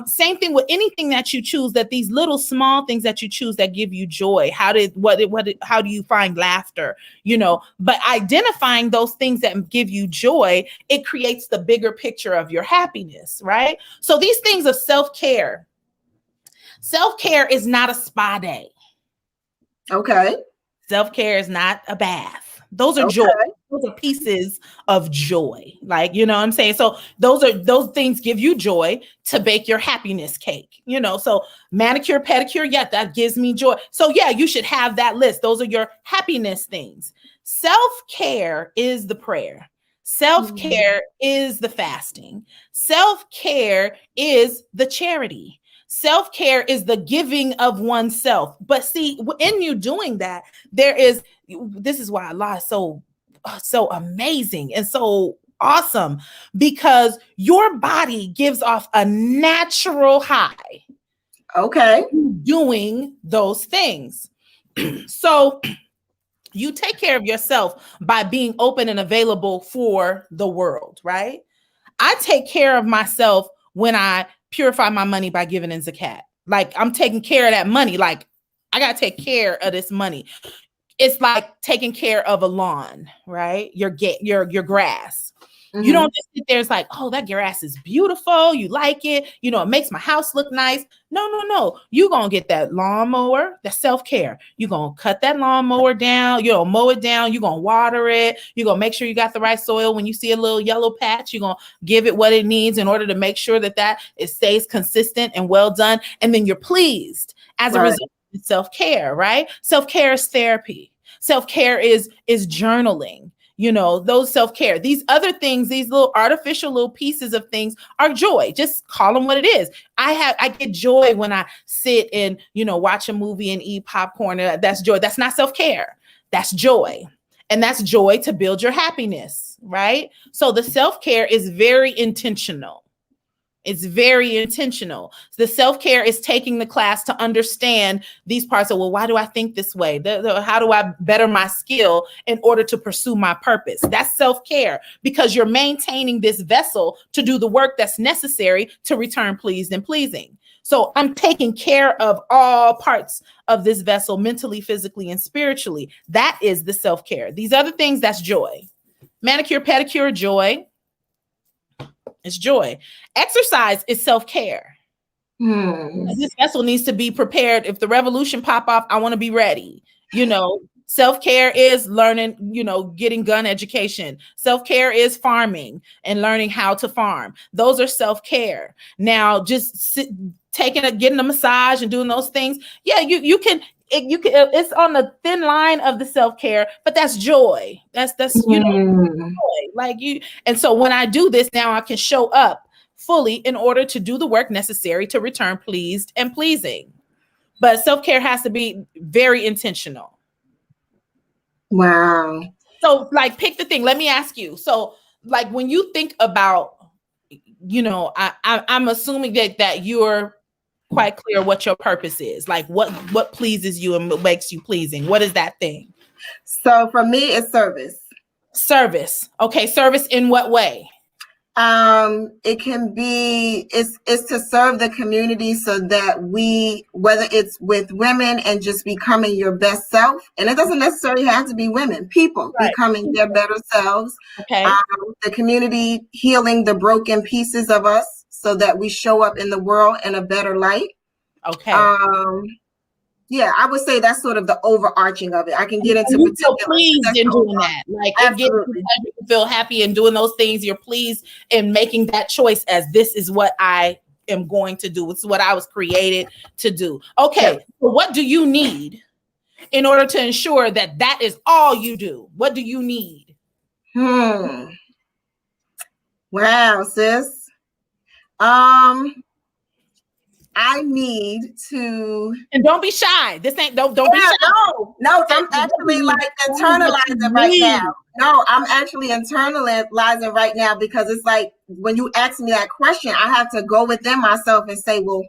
Speaker 3: Same thing with anything that you choose, that these little small things that you choose that give you joy. How do you find laughter? You know, but identifying those things that give you joy, it creates the bigger picture of your happiness, right? So these things of self-care. Self-care is not a spa day.
Speaker 2: Okay.
Speaker 3: Self-care is not a bath. Those are joy. Those are pieces of joy. Like, you know what I'm saying? So those things give you joy to bake your happiness cake, you know? So manicure, pedicure, yeah, that gives me joy. So yeah, you should have that list. Those are your happiness things. Self-care is the prayer. Self-care is the fasting. Self-care is the charity. Self-care is the giving of oneself. But see, in you doing that, this is why Allah is so amazing and so awesome, because your body gives off a natural high.
Speaker 2: Okay.
Speaker 3: Doing those things. So you take care of yourself by being open and available for the world, right? I take care of myself when I purify my money by giving in zakat. Like I'm taking care of that money. Like I got to take care of this money. It's like taking care of a lawn, right? Your grass. Mm-hmm. You don't just sit there. It's like, oh, that grass is beautiful. You like it. You know, it makes my house look nice. No. You're going to get that lawnmower, that self-care. You're going to cut that lawnmower down. You're going to mow it down. You're going to water it. You're going to make sure you got the right soil. When you see a little yellow patch, you're going to give it what it needs in order to make sure that it stays consistent and well done. And then you're pleased as a result. Self-care, right? Self-care is therapy. Self-care is journaling. You know, those self-care. These other things, these little artificial little pieces of things are joy. Just call them what it is. I get joy when I sit and, you know, watch a movie and eat popcorn. That's joy. That's not self-care. That's joy. And that's joy to build your happiness, right? So the self-care is very intentional. It's very intentional. The self-care is taking the class to understand these parts of, well, why do I think this way? How do I better my skill in order to pursue my purpose? That's self-care, because you're maintaining this vessel to do the work that's necessary to return pleased and pleasing. So I'm taking care of all parts of this vessel, mentally, physically, and spiritually. That is the self-care. These other things, that's joy. Manicure, pedicure, joy. It's joy. Exercise is self-care. This vessel needs to be prepared. If the revolution pop off, I want to be ready. Self-care is learning, getting gun education. Self-care is farming and learning how to farm. Those are self-care. Now, just getting a massage and doing those things. Yeah, you can. It's on the thin line of the self-care, but that's joy. That's joy. And so when I do this, now I can show up fully in order to do the work necessary to return pleased and pleasing. But self-care has to be very intentional.
Speaker 2: Wow.
Speaker 3: So pick the thing. Let me ask you. So when you think about, I'm assuming that you're quite clear what your purpose is. What pleases you and what makes you pleasing. What is that thing?
Speaker 2: So for me, it's service.
Speaker 3: Service. Okay. Service in what way?
Speaker 2: It can be, it's to serve the community so that whether it's with women and just becoming your best self, and it doesn't necessarily have to be women, people becoming their better selves.
Speaker 3: Okay.
Speaker 2: The community healing the broken pieces of us so that we show up in the world in a better light.
Speaker 3: Okay.
Speaker 2: Yeah, I would say that's sort of the overarching of it. I can get into
Speaker 3: particulars. Feel pleased in doing that.
Speaker 2: Absolutely.
Speaker 3: You feel happy in doing those things. You're pleased in making that choice as this is what I am going to do. It's what I was created to do. Okay. Yes. So what do you need in order to ensure that is all you do? What do you need?
Speaker 2: Wow, sis. I need to,
Speaker 3: and don't be shy. This ain't don't be shy.
Speaker 2: No, I'm actually internalizing right now. No, I'm actually internalizing right now because it's when you ask me that question, I have to go within myself and say, well,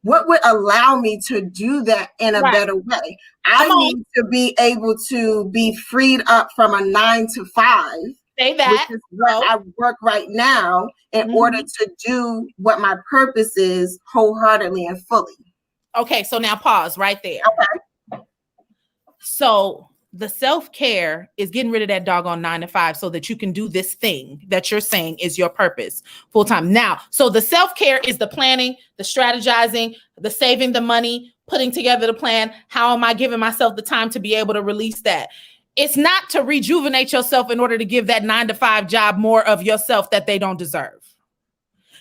Speaker 2: what would allow me to do that in a better way? I need to be able to be freed up from a 9-to-5.
Speaker 3: Say that.
Speaker 2: Which is what I work right now in order to do what my purpose is wholeheartedly and fully.
Speaker 3: Okay, so now pause right there.
Speaker 2: Okay.
Speaker 3: So the self-care is getting rid of that doggone 9-to-5 so that you can do this thing that you're saying is your purpose full time. Now, so the self-care is the planning, the strategizing, the saving the money, putting together the plan. How am I giving myself the time to be able to release that? It's not to rejuvenate yourself in order to give that 9-to-5 job more of yourself that they don't deserve.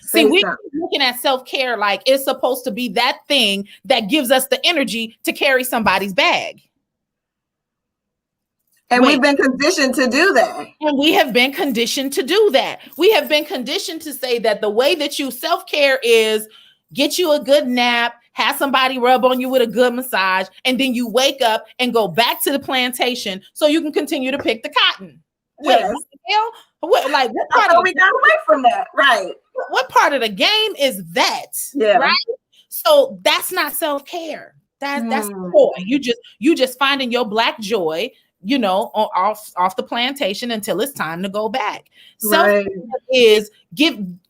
Speaker 3: See, we're looking at self-care like it's supposed to be that thing that gives us the energy to carry somebody's bag.
Speaker 2: And we've been conditioned to do that.
Speaker 3: And we have been conditioned to do that. We have been conditioned to say that the way that you self-care is get you a good nap, have somebody rub on you with a good massage, and then you wake up and go back to the plantation so you can continue to pick the cotton.
Speaker 2: Yes.
Speaker 3: Wait, what the hell? What part
Speaker 2: of we got away from that, right?
Speaker 3: What part of the game is that?
Speaker 2: Yeah.
Speaker 3: Right. So that's not self-care. That's joy. You just finding your black joy, off the plantation until it's time to go back. Self-care is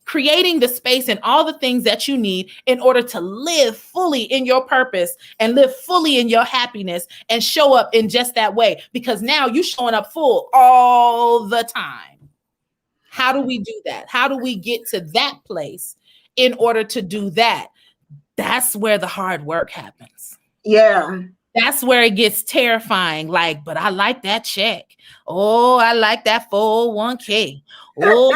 Speaker 3: creating the space and all the things that you need in order to live fully in your purpose and live fully in your happiness and show up in just that way, because now you're showing up full all the time. How do we do that? How do we get to that place in order to do that? That's where the hard work happens.
Speaker 2: Yeah.
Speaker 3: That's where it gets terrifying. But I like that check. Oh, I like that 401k. Oh,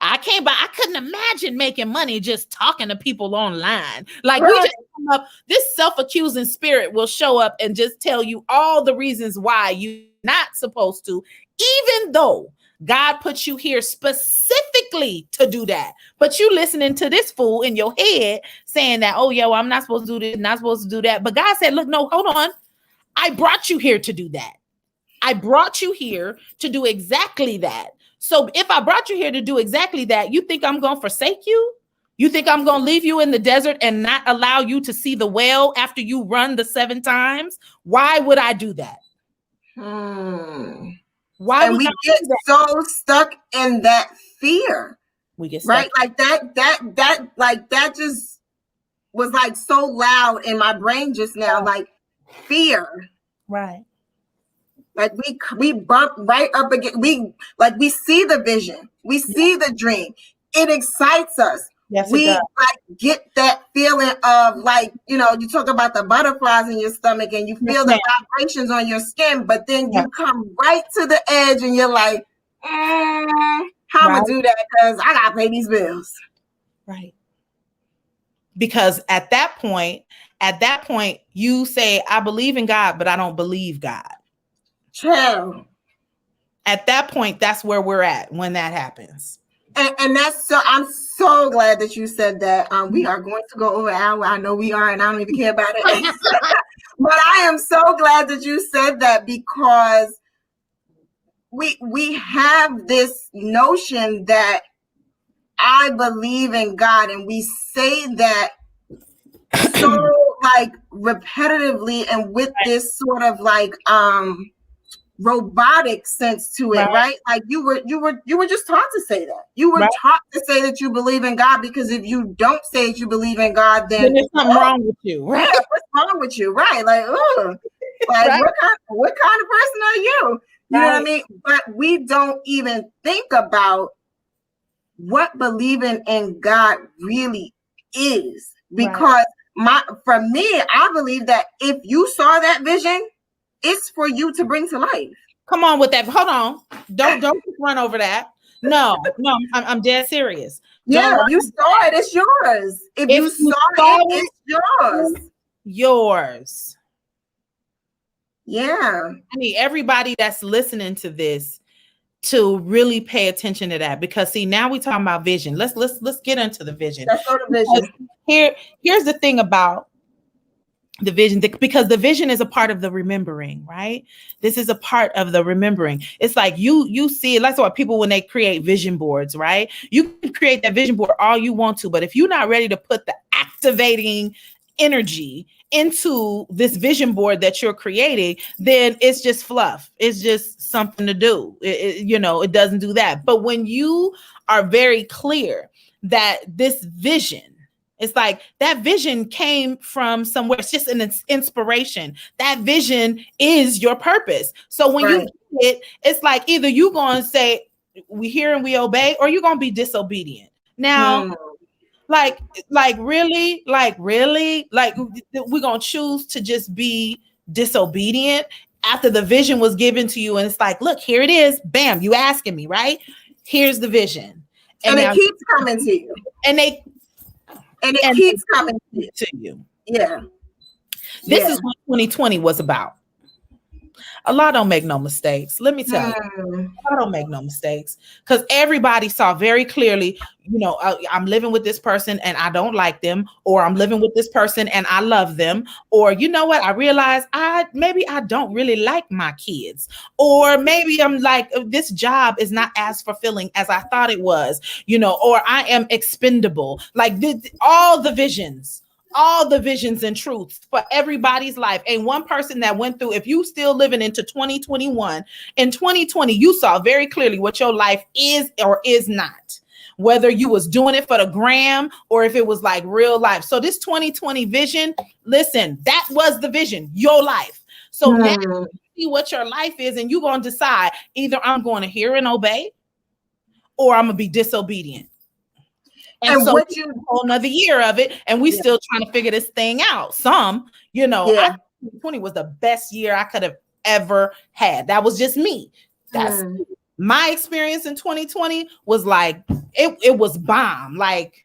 Speaker 3: I can't, but I couldn't imagine making money just talking to people online. We just come up, this self-accusing spirit will show up and just tell you all the reasons why you're not supposed to, even though God put you here specifically to do that. But you listening to this fool in your head saying that, oh, yeah, well, I'm not supposed to do this, not supposed to do that. But God said, look, no, hold on. I brought you here to do that. I brought you here to do exactly that. So if I brought you here to do exactly that, you think I'm going to forsake you? You think I'm going to leave you in the desert and not allow you to see the well after you run the 7 times? Why would I do that?
Speaker 2: Why and we get so stuck in that fear.
Speaker 3: We get stuck.
Speaker 2: Right? That just was so loud in my brain just now, fear.
Speaker 3: Right.
Speaker 2: Like we bump right up against, we see the vision, we see the dream. It excites us.
Speaker 3: Yes,
Speaker 2: we
Speaker 3: it does.
Speaker 2: like get that feeling of like, you talk about the butterflies in your stomach and you feel the vibrations on your skin, but then you come right to the edge and you're like, how I'm gonna do that because I gotta pay these bills.
Speaker 3: Right. Because at that point, you say, I believe in God, but I don't believe God.
Speaker 2: True.
Speaker 3: At that point, that's where we're at when that happens.
Speaker 2: And that's so, I'm so glad that you said that. We are going to go over an hour. I know we are, and I don't even care about it. But I am so glad that you said that, because we have this notion that I believe in God, and we say that so like repetitively and with this sort of like robotic sense to it, right? Like you were just taught to say that. You were taught to say that you believe in God, because if you don't say that you believe in God, then
Speaker 3: there's something wrong with you, right?
Speaker 2: Yeah, what's wrong with you, right? Like, like what kind of person are you? You know what I mean? But we don't even think about what believing in God really is, because for me, I believe that if you saw that vision, it's for you to bring to life.
Speaker 3: Come on with that. Hold on. Don't run over that. No, I'm dead serious.
Speaker 2: Yeah, if you saw it, it's yours. If you saw it, it's yours.
Speaker 3: Yours.
Speaker 2: Yeah.
Speaker 3: I need everybody that's listening to this to really pay attention to that, because see, now we're talking about vision. Let's get into the vision.
Speaker 2: Let's go to vision.
Speaker 3: Here's the thing about the vision, because the vision is a part of the remembering, right? This is a part of the remembering. It's like you see it. That's why people, when they create vision boards, right? You can create that vision board all you want to, but if you're not ready to put the activating energy into this vision board that you're creating, then it's just fluff. It's just something to do. It doesn't do that. But when you are very clear that this vision, it's like that vision came from somewhere. It's just an inspiration. That vision is your purpose. So when you get it, it's like either you going to say, we hear and we obey, or you're going to be disobedient. Now, like really, we're going to choose to just be disobedient after the vision was given to you. And it's like, look, here it is. Bam, you asking me, right? Here's the vision.
Speaker 2: And it keeps coming to you. And it keeps coming
Speaker 3: to you.
Speaker 2: Yeah.
Speaker 3: This is what 2020 was about. Allah don't make no mistakes. Let me tell you, I don't make no mistakes, because everybody saw very clearly, I'm living with this person and I don't like them, or I'm living with this person and I love them, or you know what? I realized maybe I don't really like my kids, or maybe I'm like, this job is not as fulfilling as I thought it was, or I am expendable. Like all the visions and truths for everybody's life. And one person that went through, if you still living into 2021, in 2020, you saw very clearly what your life is or is not, whether you was doing it for the gram or if it was like real life. So this 2020 vision, listen, that was the vision, your life. So now you see what your life is, and you're going to decide either I'm going to hear and obey, or I'm going to be disobedient. And so what you whole another year of it, and we still trying to figure this thing out. I think 2020 was the best year I could have ever had. That was just me. That's my experience in 2020 was like, it was bomb. Like,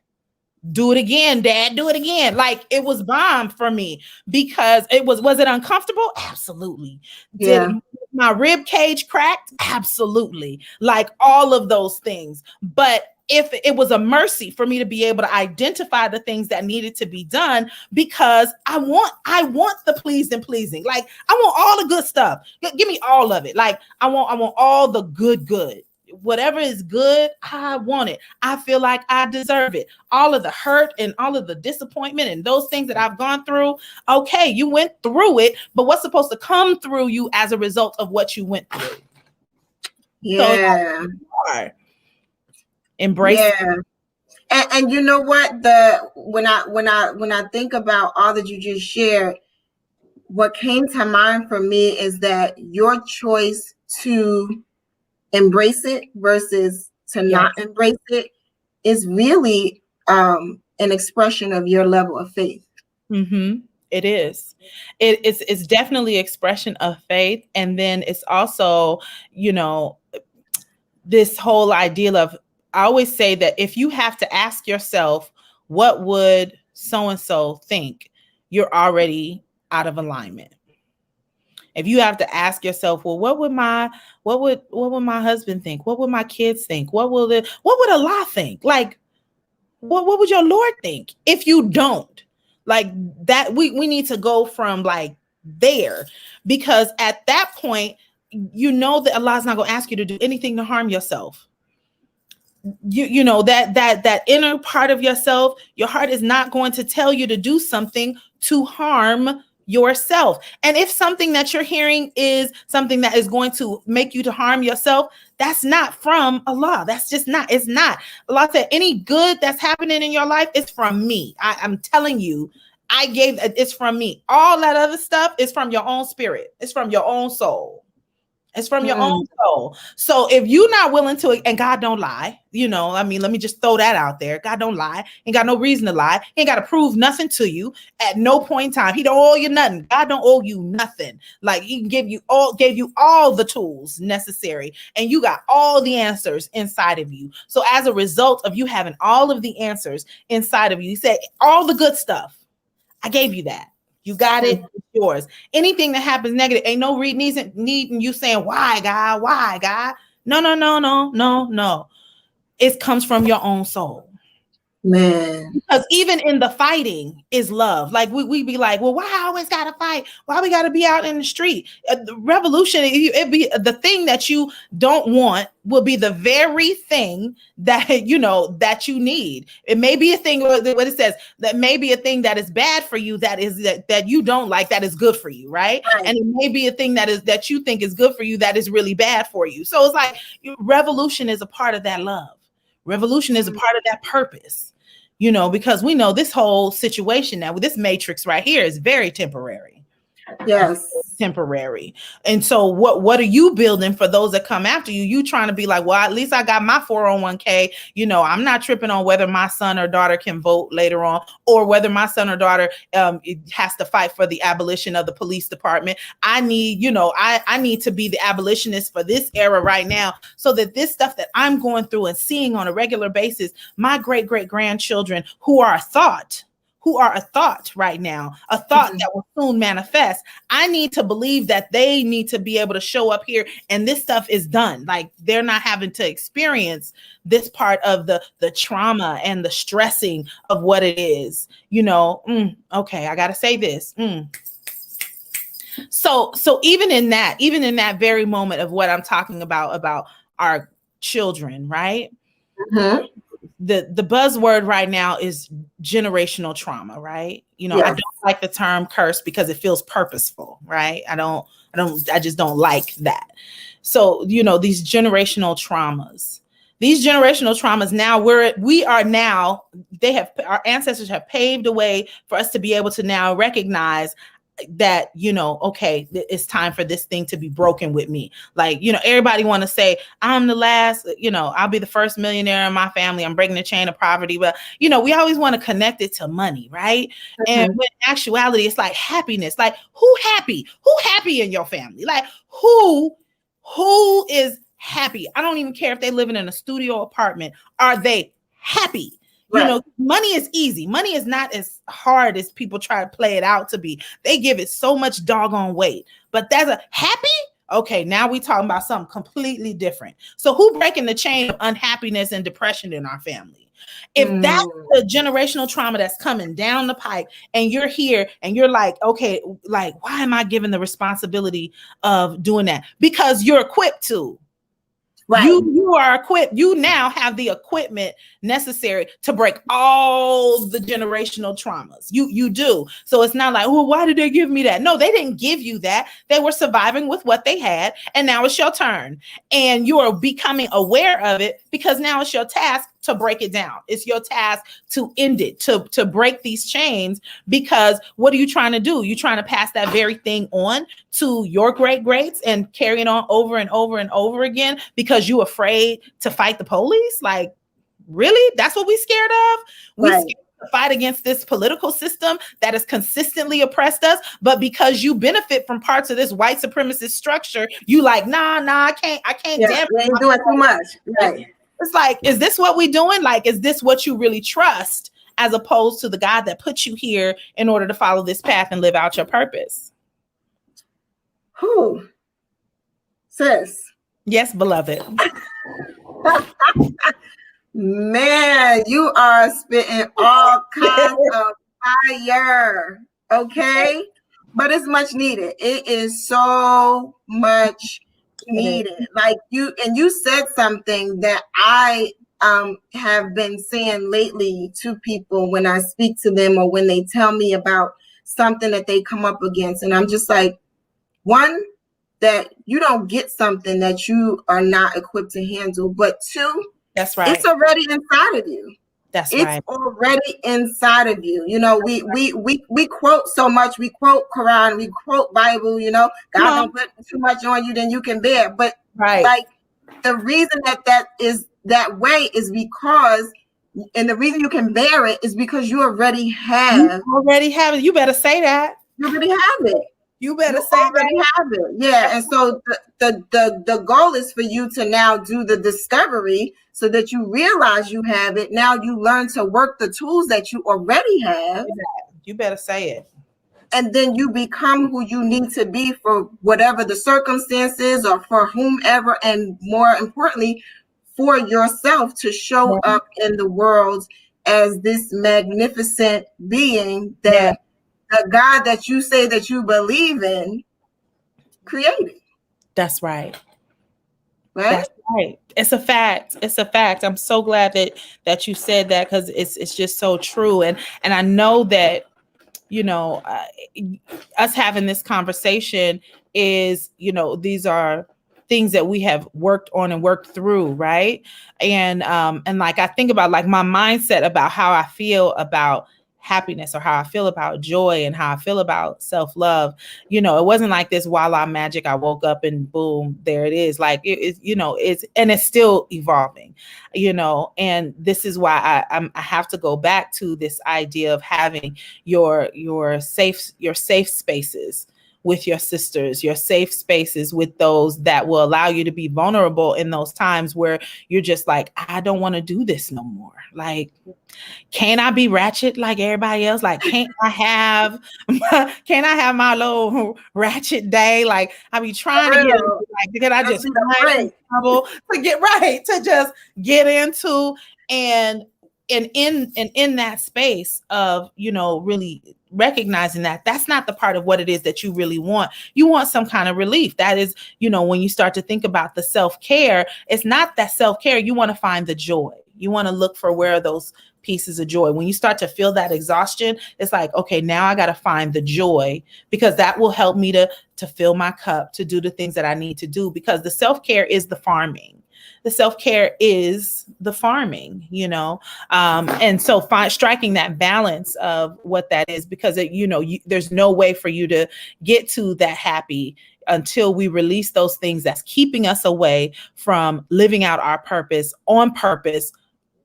Speaker 3: do it again, Dad, do it again. Like, it was bomb for me, because was it uncomfortable? Absolutely. Did my rib cage cracked? Absolutely. Like all of those things. But if it was a mercy for me to be able to identify the things that needed to be done, because I want the pleased and pleasing. Like, I want all the good stuff. Give me all of it. Like, I want all the good. Whatever is good, I want it. I feel like I deserve it. All of the hurt and all of the disappointment and those things that I've gone through. Okay, you went through it, but what's supposed to come through you as a result of what you went through?
Speaker 2: Yeah.
Speaker 3: So, embrace.
Speaker 2: Yeah. And you know what? When I think about all that you just shared, what came to mind for me is that your choice to embrace it versus to not embrace it is really an expression of your level of faith.
Speaker 3: Mm-hmm. It is. It's definitely expression of faith. And then it's also, this whole idea of, I always say that if you have to ask yourself, what would so-and-so think, you're already out of alignment. If you have to ask yourself, well, what would my husband think? What would my kids think? What would Allah think? Like, what would your Lord think? If you don't, like that, we need to go from like there, because at that point, that Allah's not going to ask you to do anything to harm yourself. You know that inner part of yourself, your heart is not going to tell you to do something to harm yourself. And if something that you're hearing is something that is going to make you to harm yourself, that's not from Allah. That's just not. It's not. Allah said any good that's happening in your life is from me. I'm telling you, it's from me. All that other stuff is from your own spirit. It's from your own soul. It's from your own soul. So if you're not willing to, and God don't lie, let me just throw that out there. God don't lie. Ain't got no reason to lie. He ain't got to prove nothing to you at no point in time. He don't owe you nothing. God don't owe you nothing. Like he gave you all the tools necessary, and you got all the answers inside of you. So as a result of you having all of the answers inside of you, he said all the good stuff, I gave you that. You got it. It's yours. Anything that happens negative, ain't no needing you saying, why, God? Why, God? No. It comes from your own soul.
Speaker 2: Man.
Speaker 3: Because even in the fighting is love. Like we be like, well, why I always gotta fight? Why we gotta be out in the street? The revolution, it be the thing that you don't want will be the very thing that that you need. It may be a thing, what it says, that may be a thing that is bad for you, that you don't like, that is good for you, right? And it may be a thing that you think is good for you, that is really bad for you. So it's like revolution is a part of that love. Revolution is a part of that purpose. Because we know this whole situation now with this matrix right here is very temporary.
Speaker 2: Yes.
Speaker 3: Temporary. And so what are you building for those that come after you? You trying to be like, well, at least I got my 401k. I'm not tripping on whether my son or daughter can vote later on, or whether my son or daughter has to fight for the abolition of the police department. I need, I need to be the abolitionist for this era right now, so that this stuff that I'm going through and seeing on a regular basis, my great-great-grandchildren who are a thought right now, a thought that will soon manifest. I need to believe that they need to be able to show up here and this stuff is done. Like they're not having to experience this part of the trauma and the stressing of what it is. Okay, I got to say this. So even in that very moment of what I'm talking about our children, right? Mm-hmm. The buzzword right now is generational trauma, right? Yes. I don't like the term curse because it feels purposeful, right? I just don't like that. So, these generational traumas now our ancestors have paved a way for us to be able to now recognize that, okay, it's time for this thing to be broken with me. Like, everybody want to say I'm the last, I'll be the first millionaire in my family. I'm breaking the chain of poverty. But, we always want to connect it to money. Right. Mm-hmm. And when in actuality, it's like happiness. Like who happy in your family? Like who is happy? I don't even care if they're living in a studio apartment. Are they happy? Right. Money is easy. Money is not as hard as people try to play it out to be. They give it so much doggone weight. But that's a happy? Okay, now we talking about something completely different. So who breaking the chain of unhappiness and depression in our family? If that's the generational trauma that's coming down the pipe and you're here and you're like, okay, like, why am I given the responsibility of doing that? Because you're equipped to. Right. You are equipped. You now have the equipment necessary to break all the generational traumas. You do. So it's not like, oh, why did they give me that? No, they didn't give you that. They were surviving with what they had. And now it's your turn. And you are becoming aware of it because now it's your task to break it down. It's your task to end it, to break these chains, because what are you trying to do? You're trying to pass that very thing on to your greats and carry it on over and over and over again because you're afraid to fight the police? Like, really? That's what we scared of? We scared to fight against this political system that has consistently oppressed us, but because you benefit from parts of this white supremacist structure, you like, nah, I can't damn
Speaker 2: it. Ain't doing too much. Right.
Speaker 3: It's like, is this what we doing? Like, is this what you really trust, as opposed to the God that put you here in order to follow this path and live out your purpose?
Speaker 2: Who? Sis.
Speaker 3: Yes, beloved.
Speaker 2: Man, you are spitting all kinds of fire. Okay. But it's much needed. It is so much needed. Like you said something that I have been saying lately to people when I speak to them or when they tell me about something that they come up against. And I'm just like, one, that you don't get something that you are not equipped to handle. But two,
Speaker 3: that's right.
Speaker 2: It's already inside of you.
Speaker 3: It's
Speaker 2: already inside of you. You know, we quote so much. We quote Quran, we quote Bible, you know, God don't put too much on you than you can bear. But like the reason that is that way is because, and the reason you can bear it is because you already have.
Speaker 3: it. You better say that.
Speaker 2: You already have it.
Speaker 3: You better
Speaker 2: you
Speaker 3: say
Speaker 2: already
Speaker 3: that.
Speaker 2: Have it. Yeah. And so the goal is for you to now do the discovery so that you realize you have it. Now you learn to work the tools that you already have.
Speaker 3: You better say it.
Speaker 2: And then you become who you need to be for whatever the circumstances or for whomever, and more importantly, for yourself to show up in the world as this magnificent being that the God that you say that you believe in created.
Speaker 3: That's right.
Speaker 2: Right?
Speaker 3: That's right. It's a fact. It's a fact. I'm so glad that you said that, because it's just so true. And I know that, you know, us having this conversation is, you know, these are things that we have worked on and worked through, right? And like I think about like my mindset about how I feel about happiness or how I feel about joy and how I feel about self-love. You know, it wasn't like this voila magic. I woke up and boom, there it is. Like it's, you know, it's still evolving, you know, and this is why I have to go back to this idea of having your safe spaces with your sisters, your safe spaces with those that will allow you to be vulnerable in those times where you're just like, I don't want to do this no more. Like, can't I be ratchet like everybody else? Like, can't I have my little ratchet day? Like, I be trying to get like, because I just find trouble to get right, to just get into and in that space of, you know, really recognizing that that's not the part of what it is that you really want. You want some kind of relief. That is, you know, when you start to think about the self-care, it's not that self-care. You want to find the joy. You want to look for where are those pieces of joy. When you start to feel that exhaustion, it's like, okay, now I got to find the joy, because that will help me to fill my cup, to do the things that I need to do, because the self-care is the farming. The self-care is the farming, you know? And so striking that balance of what that is, because there's no way for you to get to that happy until we release those things that's keeping us away from living out our purpose on purpose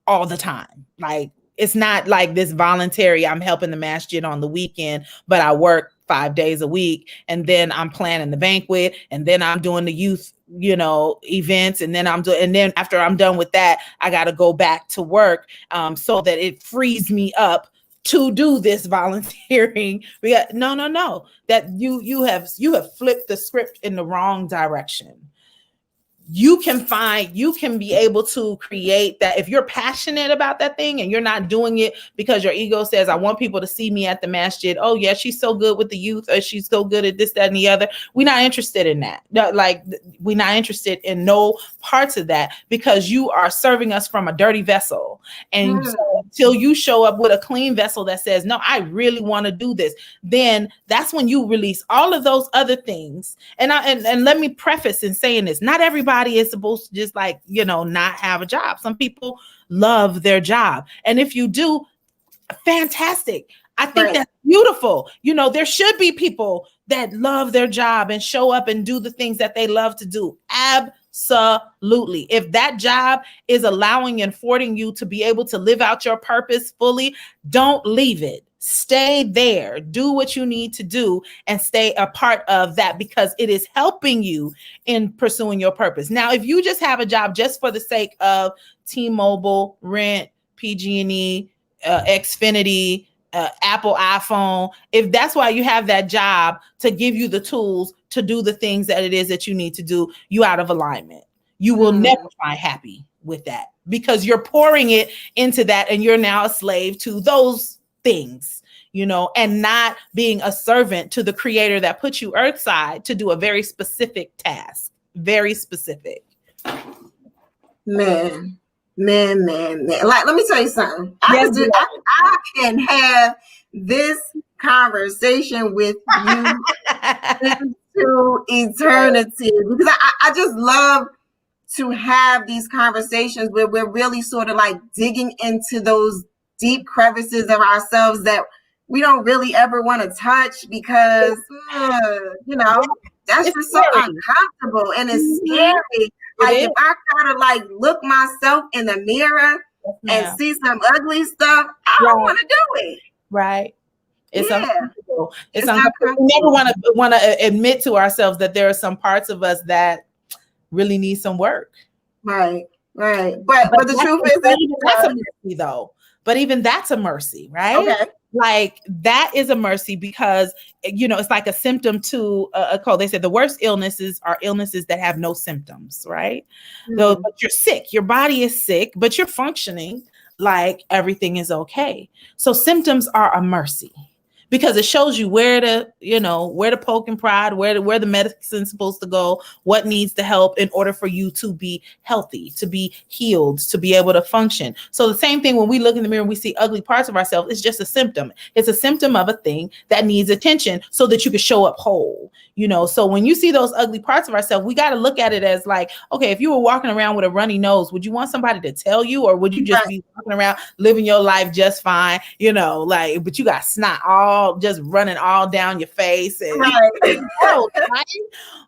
Speaker 3: all the time. Like, it's not like this voluntary, I'm helping the masjid on the weekend, but I work 5 days a week, and then I'm planning the banquet, and then I'm doing the youth, you know, events, and then after I'm done with that, I got to go back to work, so that it frees me up to do this volunteering. No, that you have flipped the script in the wrong direction. You can be able to create that. If you're passionate about that thing and you're not doing it because your ego says, I want people to see me at the masjid. Oh yeah, she's so good with the youth, or she's so good at this, that, and the other. We're not interested in that. Like, we're not interested in no parts of that, because you are serving us from a dirty vessel. And so till you show up with a clean vessel that says, no, I really want to do this. Then that's when you release all of those other things. And let me preface in saying this, not everybody is supposed to just like, not have a job. Some people love their job. And if you do, fantastic. I think that's beautiful. There should be people that love their job and show up and do the things that they love to do. Absolutely. If that job is allowing and affording you to be able to live out your purpose fully, don't leave it. Stay there, do what you need to do, and stay a part of that because it is helping you in pursuing your purpose. Now, if you just have a job just for the sake of T-Mobile, rent, PG&E, Xfinity, Apple iPhone, if that's why you have that job to give you the tools to do the things that it is that you need to do, you out of alignment. You will never find happy with that because you're pouring it into that and you're now a slave to those things, and not being a servant to the creator that put you earthside to do a very specific task, very specific.
Speaker 2: Man. Like, let me tell you something. I can have this conversation with you into eternity because I just love to have these conversations where we're really sort of like digging into those deep crevices of ourselves that we don't really ever want to touch because, that's just so uncomfortable and it's scary. Like if I try to like look myself in the mirror and see some ugly stuff, I don't want to do it.
Speaker 3: Right. It's uncomfortable. It's uncomfortable. We never want to admit to ourselves that there are some parts of us that really need some work.
Speaker 2: Right. But the truth is
Speaker 3: that's a mercy though. But even that's a mercy, right?
Speaker 2: Okay.
Speaker 3: Like that is a mercy because, it's like a symptom to a cold. They said the worst illnesses are illnesses that have no symptoms, right? So, but you're sick. Your body is sick, but you're functioning like everything is okay. So symptoms are a mercy because it shows you where to poke and prod, where the medicine's supposed to go, what needs to help in order for you to be healthy, to be healed, to be able to function. So the same thing when we look in the mirror and we see ugly parts of ourselves, it's just a symptom. It's a symptom of a thing that needs attention so that you can show up whole. So when you see those ugly parts of ourselves, we got to look at it as like, okay, if you were walking around with a runny nose, would you want somebody to tell you, or would you just be walking around living your life just fine, but you got snot all just running all down your face and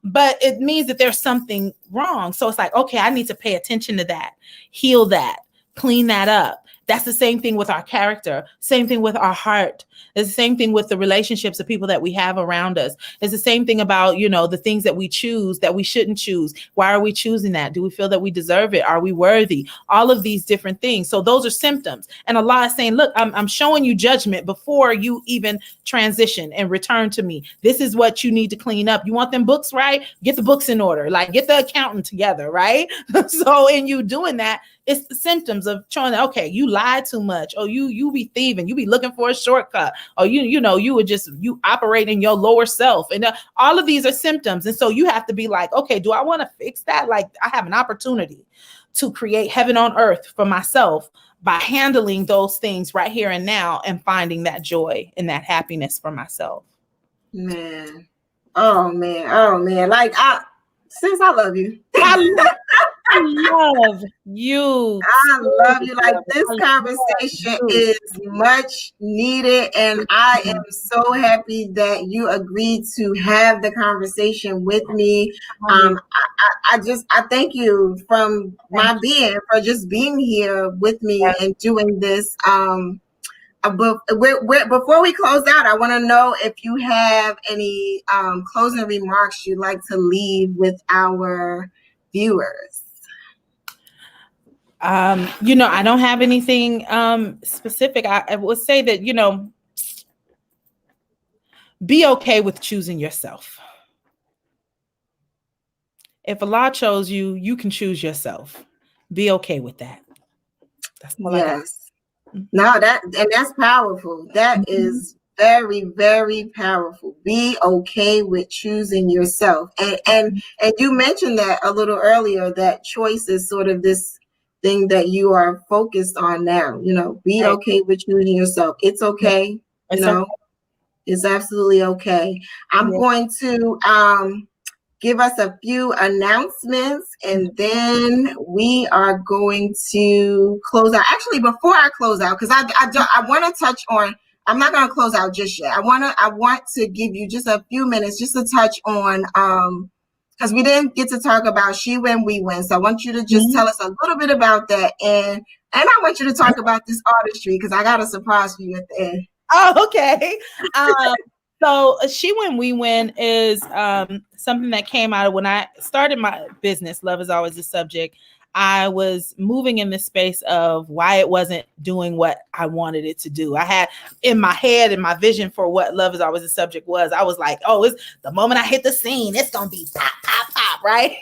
Speaker 3: but it means that there's something wrong. So it's like, okay, I need to pay attention to that, heal that, clean that up. That's the same thing with our character, same thing with our heart. It's the same thing with the relationships of people that we have around us. It's the same thing about, the things that we choose that we shouldn't choose. Why are we choosing that? Do we feel that we deserve it? Are we worthy? All of these different things. So those are symptoms. And Allah is saying, look, I'm showing you judgment before you even transition and return to me. This is what you need to clean up. You want them books right? Get the books in order. Like get the accountant together, right? So in you doing that, it's the symptoms of showing that, okay, you lied too much. Oh, you be thieving. You be looking for a shortcut. Or you operate in your lower self. And all of these are symptoms. And so you have to be like, okay, do I want to fix that? Like I have an opportunity to create heaven on earth for myself by handling those things right here and now and finding that joy and that happiness for myself.
Speaker 2: Man. Oh man. Like sis, I love you.
Speaker 3: I love you.
Speaker 2: I love you. Like this conversation is much needed, and I am so happy that you agreed to have the conversation with me. I thank you from my being for just being here with me and doing this. Before we close out, I want to know if you have any closing remarks you'd like to leave with our viewers.
Speaker 3: I don't have anything specific. I would say that, be okay with choosing yourself. If Allah chose you, you can choose yourself. Be okay with that.
Speaker 2: That's yes. No, that's powerful. That is very, very powerful. Be okay with choosing yourself. And you mentioned that a little earlier, that choice is sort of this thing that you are focused on now. You know, be okay with choosing yourself. It's okay. You know, it's absolutely okay. I'm going to give us a few announcements, and then we are going to close out. Actually, before I close out, because I want to touch on, I'm not going to close out just yet. I want to give you just a few minutes just to touch on, because we didn't get to talk about She Win, We Win. So I want you to just tell us a little bit about that, and I want you to talk about this artistry, because I got a surprise for you at the end.
Speaker 3: Oh, okay. So She Win, We Win is something that came out of when I started my business. Love is always the subject. I was moving in this space of why it wasn't doing what I wanted it to do. I had in my head and my vision for what Love is always the subject was. I was like, oh, it's the moment I hit the scene, it's going to be pop, pop, pop, right?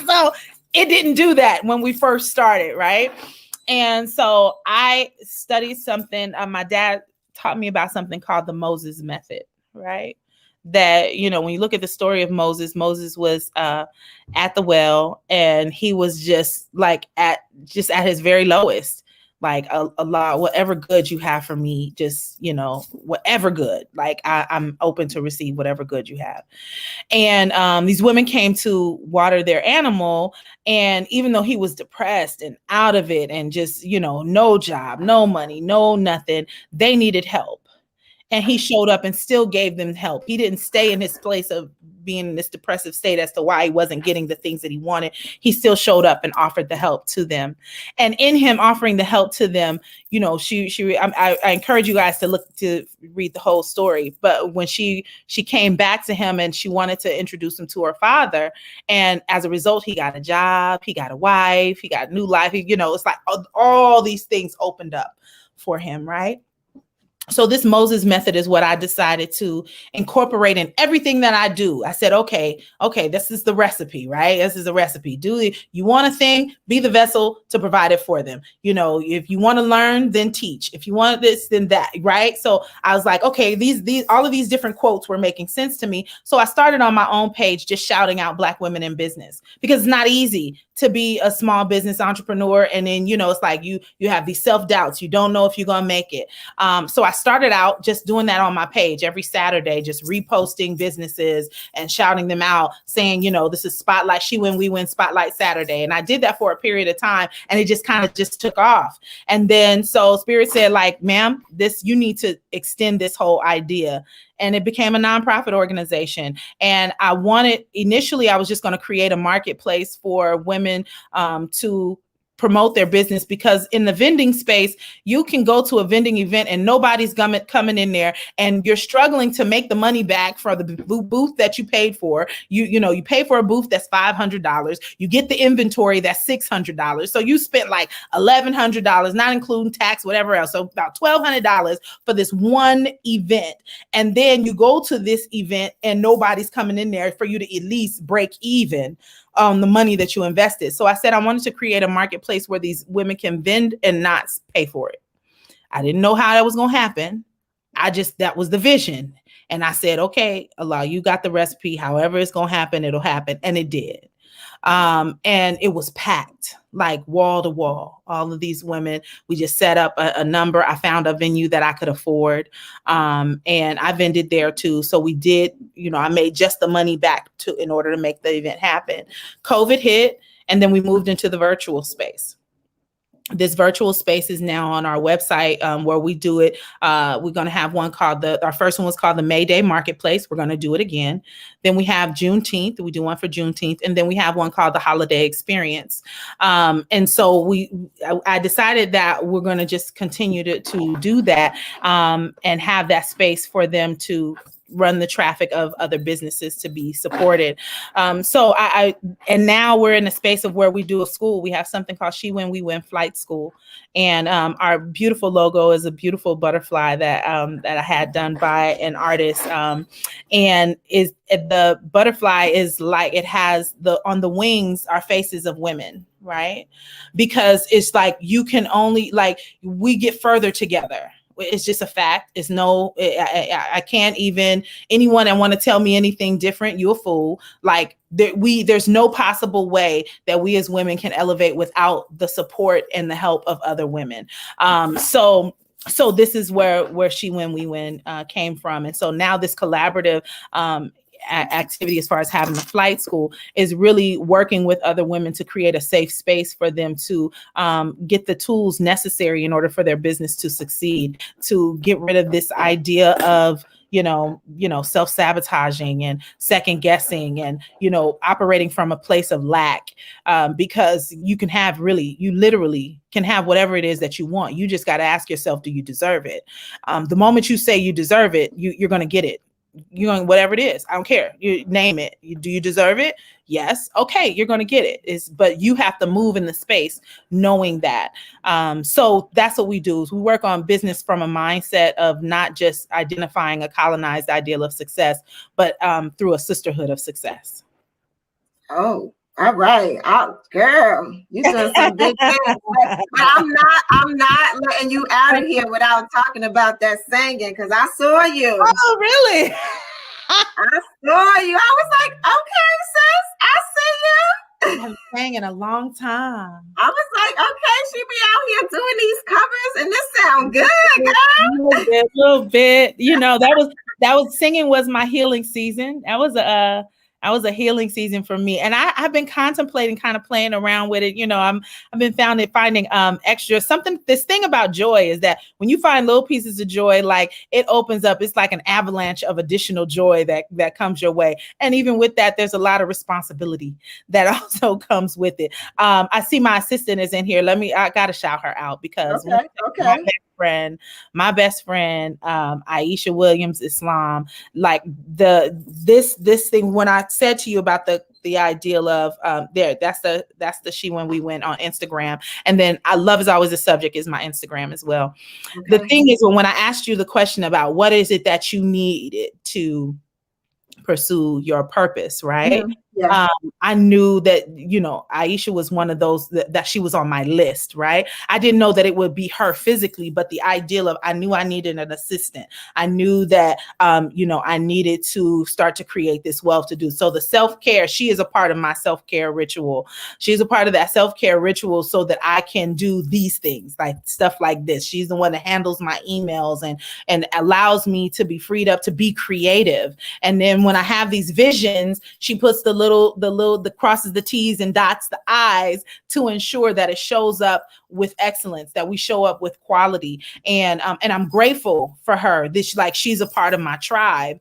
Speaker 3: So it didn't do that when we first started, right? And so I studied something. My dad taught me about something called the Moses method, right? That, you know, when you look at the story of Moses was at the well, and he was just at his very lowest, like a lot, whatever good you have for me, just, you know, whatever good, like I'm open to receive whatever good you have. And these women came to water their animal. And even though he was depressed and out of it and just, you know, no job, no money, no nothing, they needed help. And he showed up and still gave them help. He didn't stay in his place of being in this depressive state as to why he wasn't getting the things that he wanted. He still showed up and offered the help to them. And in him offering the help to them, you know, I encourage you guys to read the whole story. But when she came back to him and she wanted to introduce him to her father, and as a result, he got a job, he got a wife, he got a new life. You know, it's like all these things opened up for him, right? So this Moses method is what I decided to incorporate in everything that I do. I said, okay, this is the recipe, right? This is a recipe. You want a thing, be the vessel to provide it for them. You know, if you want to learn, then teach. If you want this, then that, right? So I was like, okay, these all of these different quotes were making sense to me. So I started on my own page just shouting out Black women in business, because it's not easy to be a small business entrepreneur. And then, you know, it's like you have these self-doubts. You don't know if you're going to make it. So I started out just doing that on my page every Saturday, just reposting businesses and shouting them out, saying, you know, this is Spotlight, She Win, We Win Spotlight Saturday. And I did that for a period of time, and it just kind of just took off. And then so Spirit said, like, ma'am, you need to extend this whole idea. And it became a nonprofit organization. And initially I was just going to create a marketplace for women to promote their business, because in the vending space, you can go to a vending event and nobody's coming in there, and you're struggling to make the money back for the booth that you paid for. You pay for a booth that's $500. You get the inventory that's $600. So you spent like $1,100, not including tax, whatever else. So about $1,200 for this one event. And then you go to this event and nobody's coming in there for you to at least break even on the money that you invested. So I said I wanted to create a marketplace where these women can vend and not pay for it. I didn't know how that was going to happen. That was the vision. And I said, okay, Allah, you got the recipe. However it's going to happen, it'll happen. And it did. And it was packed, like wall to wall. All of these women, we just set up a number. I found a venue that I could afford. And I vended there too. So we did, you know, I made just the money back in order to make the event happen. COVID hit, and then we moved into the virtual space. This virtual space is now on our website, where we do it. We're going to have one called our first one was called the May Day Marketplace. We're going to do it again. Then we have Juneteenth. We do one for Juneteenth. And then we have one called the Holiday Experience. And so I decided that we're going to just continue to do that, and have that space for them to run the traffic of other businesses to be supported. So and now we're in a space of where we do a school. We have something called She Win, We Win Flight School. And our beautiful logo is a beautiful butterfly that I had done by an artist. And the butterfly is like, it has on the wings are faces of women, right? Because it's like, you can only, like, we get further together. it's just a fact. It's no, I can't even, anyone that want to tell me anything different, you a fool. Like there's no possible way that we as women can elevate without the support and the help of other women. So this is where She Win, We Win came from. And so now this collaborative activity, as far as having a flight school, is really working with other women to create a safe space for them to get the tools necessary in order for their business to succeed, to get rid of this idea of self-sabotaging and second guessing and, operating from a place of lack, because you literally can have whatever it is that you want. You just got to ask yourself, do you deserve it? The moment you say you deserve it, you're going to get it. You're going, whatever it is, I don't care. You name it. Do you deserve it? Yes. Okay. You're going to get it. But you have to move in the space knowing that. So that's what we do is we work on business from a mindset of not just identifying a colonized ideal of success, but through a sisterhood of success.
Speaker 2: Oh, all right. Girl, you doing some big things. But I'm not letting you out of here without talking about that singing, because I saw you.
Speaker 3: Oh, really?
Speaker 2: I saw you. I was like, okay, sis, I see you.
Speaker 3: I haven't sang in a long time.
Speaker 2: I was like, okay, she be out here doing these covers, and this sound good, girl.
Speaker 3: A little bit. That was singing was my healing season. That was a healing season for me. And I've been contemplating kind of playing around with it. I've been finding extra something. This thing about joy is that when you find little pieces of joy, like it opens up, it's like an avalanche of additional joy that comes your way. And even with that, there's a lot of responsibility that also comes with it. I see my assistant is in here. I got to shout her out because
Speaker 2: okay.
Speaker 3: My best friend, Aisha Williams Islam, like this thing, when I said to you about the ideal of that's the She When We Win on Instagram. And then Love Is Always the Subject is my Instagram as well. Okay. The thing is, when I asked you the question about what is it that you needed to pursue your purpose, right?
Speaker 2: Mm-hmm. Yeah.
Speaker 3: I knew that, Aisha was one of those that she was on my list, right? I didn't know that it would be her physically, but the ideal of, I knew I needed an assistant. I knew that, I needed to start to create this wealth to do. So the self-care, she is a part of my self-care ritual. She's a part of that self-care ritual so that I can do these things, like stuff like this. She's the one that handles my emails and allows me to be freed up to be creative. And then when I have these visions, she puts the crosses the T's and dots the I's to ensure that it shows up with excellence, that we show up with quality. And I'm grateful for her. She's a part of my tribe,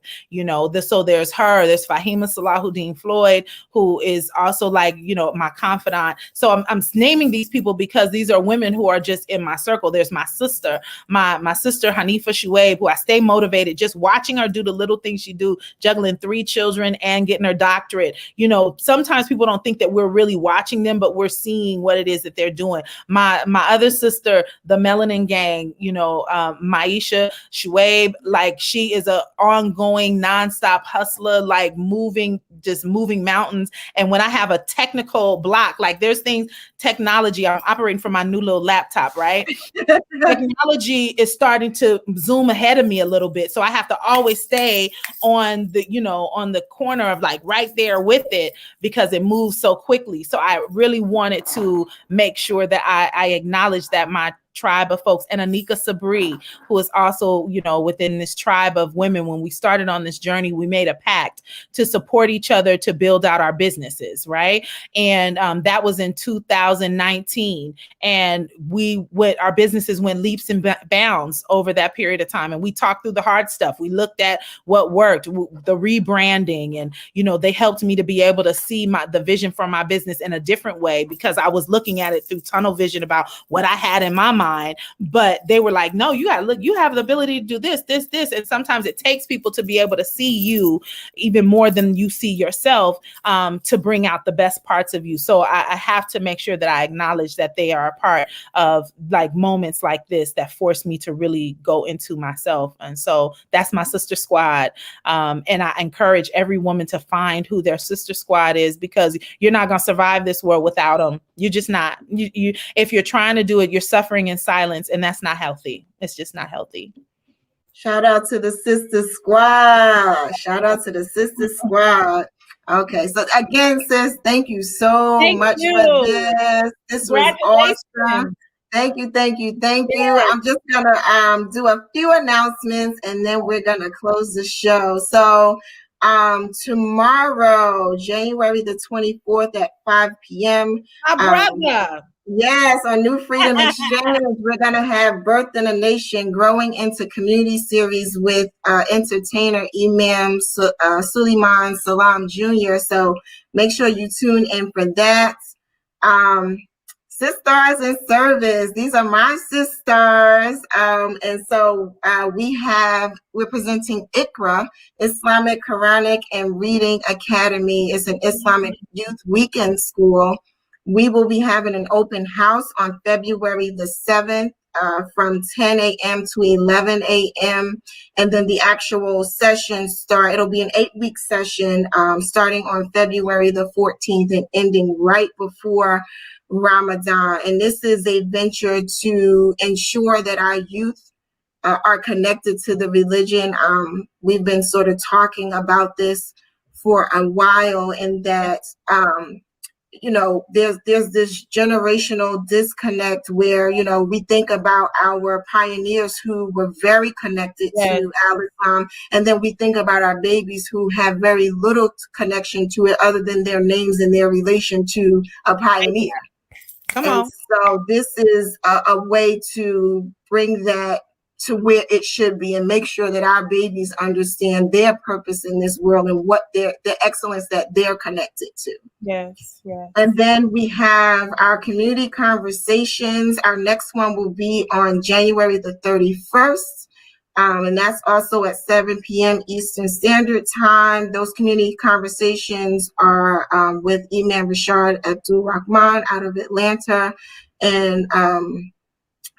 Speaker 3: so there's her, there's Fahima Salahuddin Floyd, who is also my confidant. So I'm naming these people because these are women who are just in my circle. There's my sister, my sister, Kamilah Shuaibe, who I stay motivated just watching her do the little things she do, juggling 3 children and getting her doctorate. Sometimes people don't think that we're really watching them, but we're seeing what it is that they're doing. My other sister, the Melanin Gang, Maisha Shuaibe, she is a ongoing nonstop hustler, moving mountains. And when I have a technical block, there's things, technology, I'm operating from my new little laptop, right? Technology is starting to zoom ahead of me a little bit. So I have to always stay on the corner of right there with it because it moves so quickly. So I really wanted to make sure that I acknowledge that my tribe of folks, and Anika Sabri, who is also, within this tribe of women. When we started on this journey, we made a pact to support each other to build out our businesses, right? And that was in 2019. And our businesses went leaps and bounds over that period of time. And we talked through the hard stuff. We looked at what worked, the rebranding, and, they helped me to be able to see the vision for my business in a different way because I was looking at it through tunnel vision about what I had in my mind. But they were like, no, you gotta look, you have the ability to do this. And sometimes it takes people to be able to see you even more than you see yourself, to bring out the best parts of you. So I have to make sure that I acknowledge that they are a part of moments like this that force me to really go into myself. And so that's my sister squad. And I encourage every woman to find who their sister squad is, because you're not going to survive this world without them. You're just not. You if you're trying to do it, you're suffering in silence, and that's not healthy. It's just not healthy.
Speaker 2: Shout out to the Sister Squad. Shout out to the Sister Squad. Okay, so again, sis, thank you so much for this. This was awesome. Thank you. I'm just gonna do a few announcements and then we're gonna close the show. So tomorrow, January the 24th at 5 p.m.
Speaker 3: My brother.
Speaker 2: Yes, on New Freedom Exchange, we're going to have Birth in a Nation, Growing into Community series with entertainer Imam Suleiman Salam Jr. So make sure you tune in for that. Sisters in Service, these are my sisters. And so we're presenting Iqra, Islamic Quranic and Reading Academy. It's an Islamic youth weekend school. We will be having an open house on February the 7th from 10 a.m. to 11 a.m. And then the actual sessions it'll be an 8-week session starting on February the 14th and ending right before Ramadan. And this is a venture to ensure that our youth are connected to the religion. We've been sort of talking about this for a while, and that there's this generational disconnect where, we think about our pioneers who were very connected to Al-Islam, and then we think about our babies who have very little connection to it other than their names and their relation to a pioneer. Come on. So this is a way to bring that to where it should be and make sure that our babies understand their purpose in this world and what the excellence that they're connected to.
Speaker 3: Yes.
Speaker 2: And then we have our community conversations. Our next one will be on January the 31st. And that's also at 7 p.m. Eastern Standard Time. Those community conversations are with Imam Rashad Abdul Rahman out of Atlanta. And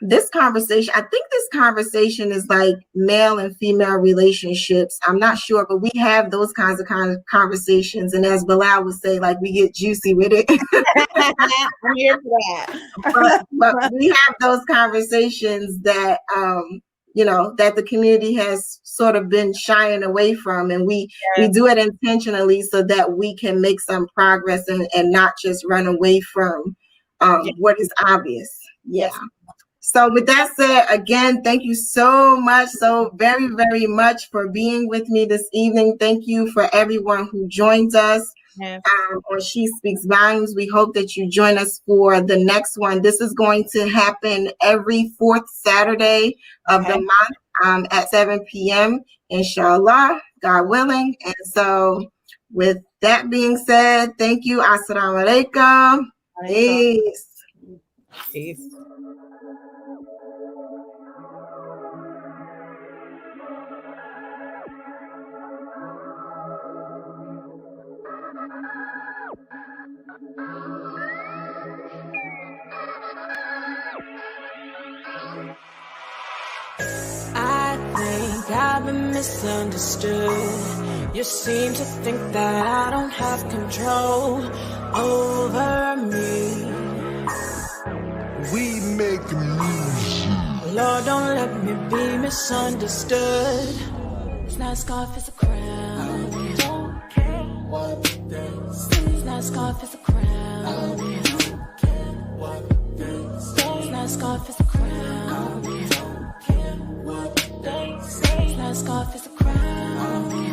Speaker 2: this conversation is like male and female relationships. I'm not sure, but we have those kinds of conversations. And as Bilal would say, like, we get juicy with it.
Speaker 3: I'm here for that.
Speaker 2: but we have those conversations that, that the community has sort of been shying away from. And we do it intentionally so that we can make some progress and not just run away from what is obvious. Yeah. So with that said, again, thank you so very, very much for being with me this evening. Thank you for everyone who joined us on She Speaks Volumes. We hope that you join us for the next one. This is going to happen every fourth Saturday of the month at 7 p.m. Inshallah, God willing. And so with that being said, thank you. Assalamu alaikum.
Speaker 3: Peace.
Speaker 4: I've been misunderstood. You seem to think that I don't have control over me.
Speaker 5: We make music.
Speaker 4: Lord, don't let me be misunderstood. It's not a scarf, it's a crown. I don't care what they say. It's not a scarf, it's a crown. I don't care what they say. It's not a scarf, it's a crown. I don't care what they say. It's not a scarf, it's a crown. I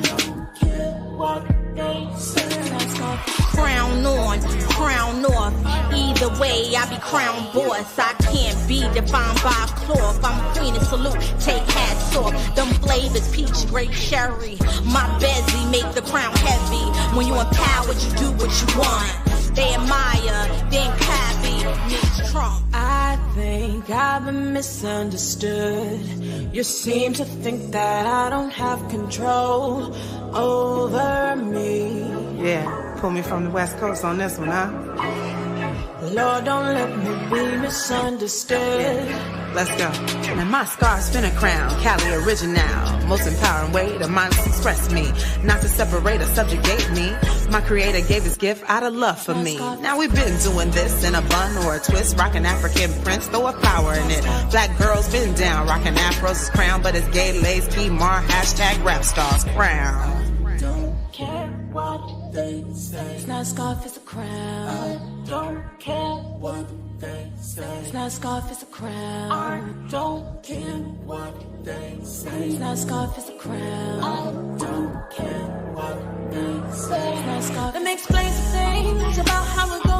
Speaker 4: don't care what they say. It's not a scarf, it's a crown on, crown off. Either way, I be crown boss. I can't be defined by cloth. I'm queen of salute, take hats off. Them flavors, peach, grape, cherry. My bezzy make the crown heavy. When you empowered, you do what you want. They admire, then copy, Mitch Trump. I think I've been misunderstood. You seem to think that I don't have control over me.
Speaker 6: Yeah, pull me from the West Coast on this one, huh?
Speaker 4: Lord, don't let me be misunderstood.
Speaker 6: Let's go. And my scar's been a crown, Cali original. Most empowering way to mind express me. Not to separate or subjugate me. My creator gave this gift out of love for me. Now we've been doing this in a bun or a twist, rocking African prints, throw a flower in it. Black girls been down, rocking afros' crown, but it's gay lace, key mar, hashtag rap stars crown.
Speaker 4: Don't care what they say. It's not a scarf, it's a crown. I don't care what they say. It's not a scarf, it's a crown. I don't care what they say. It's not a scarf, it's a crown. I don't care what they say. It's not a scarf. Let me explain some things about how it goes.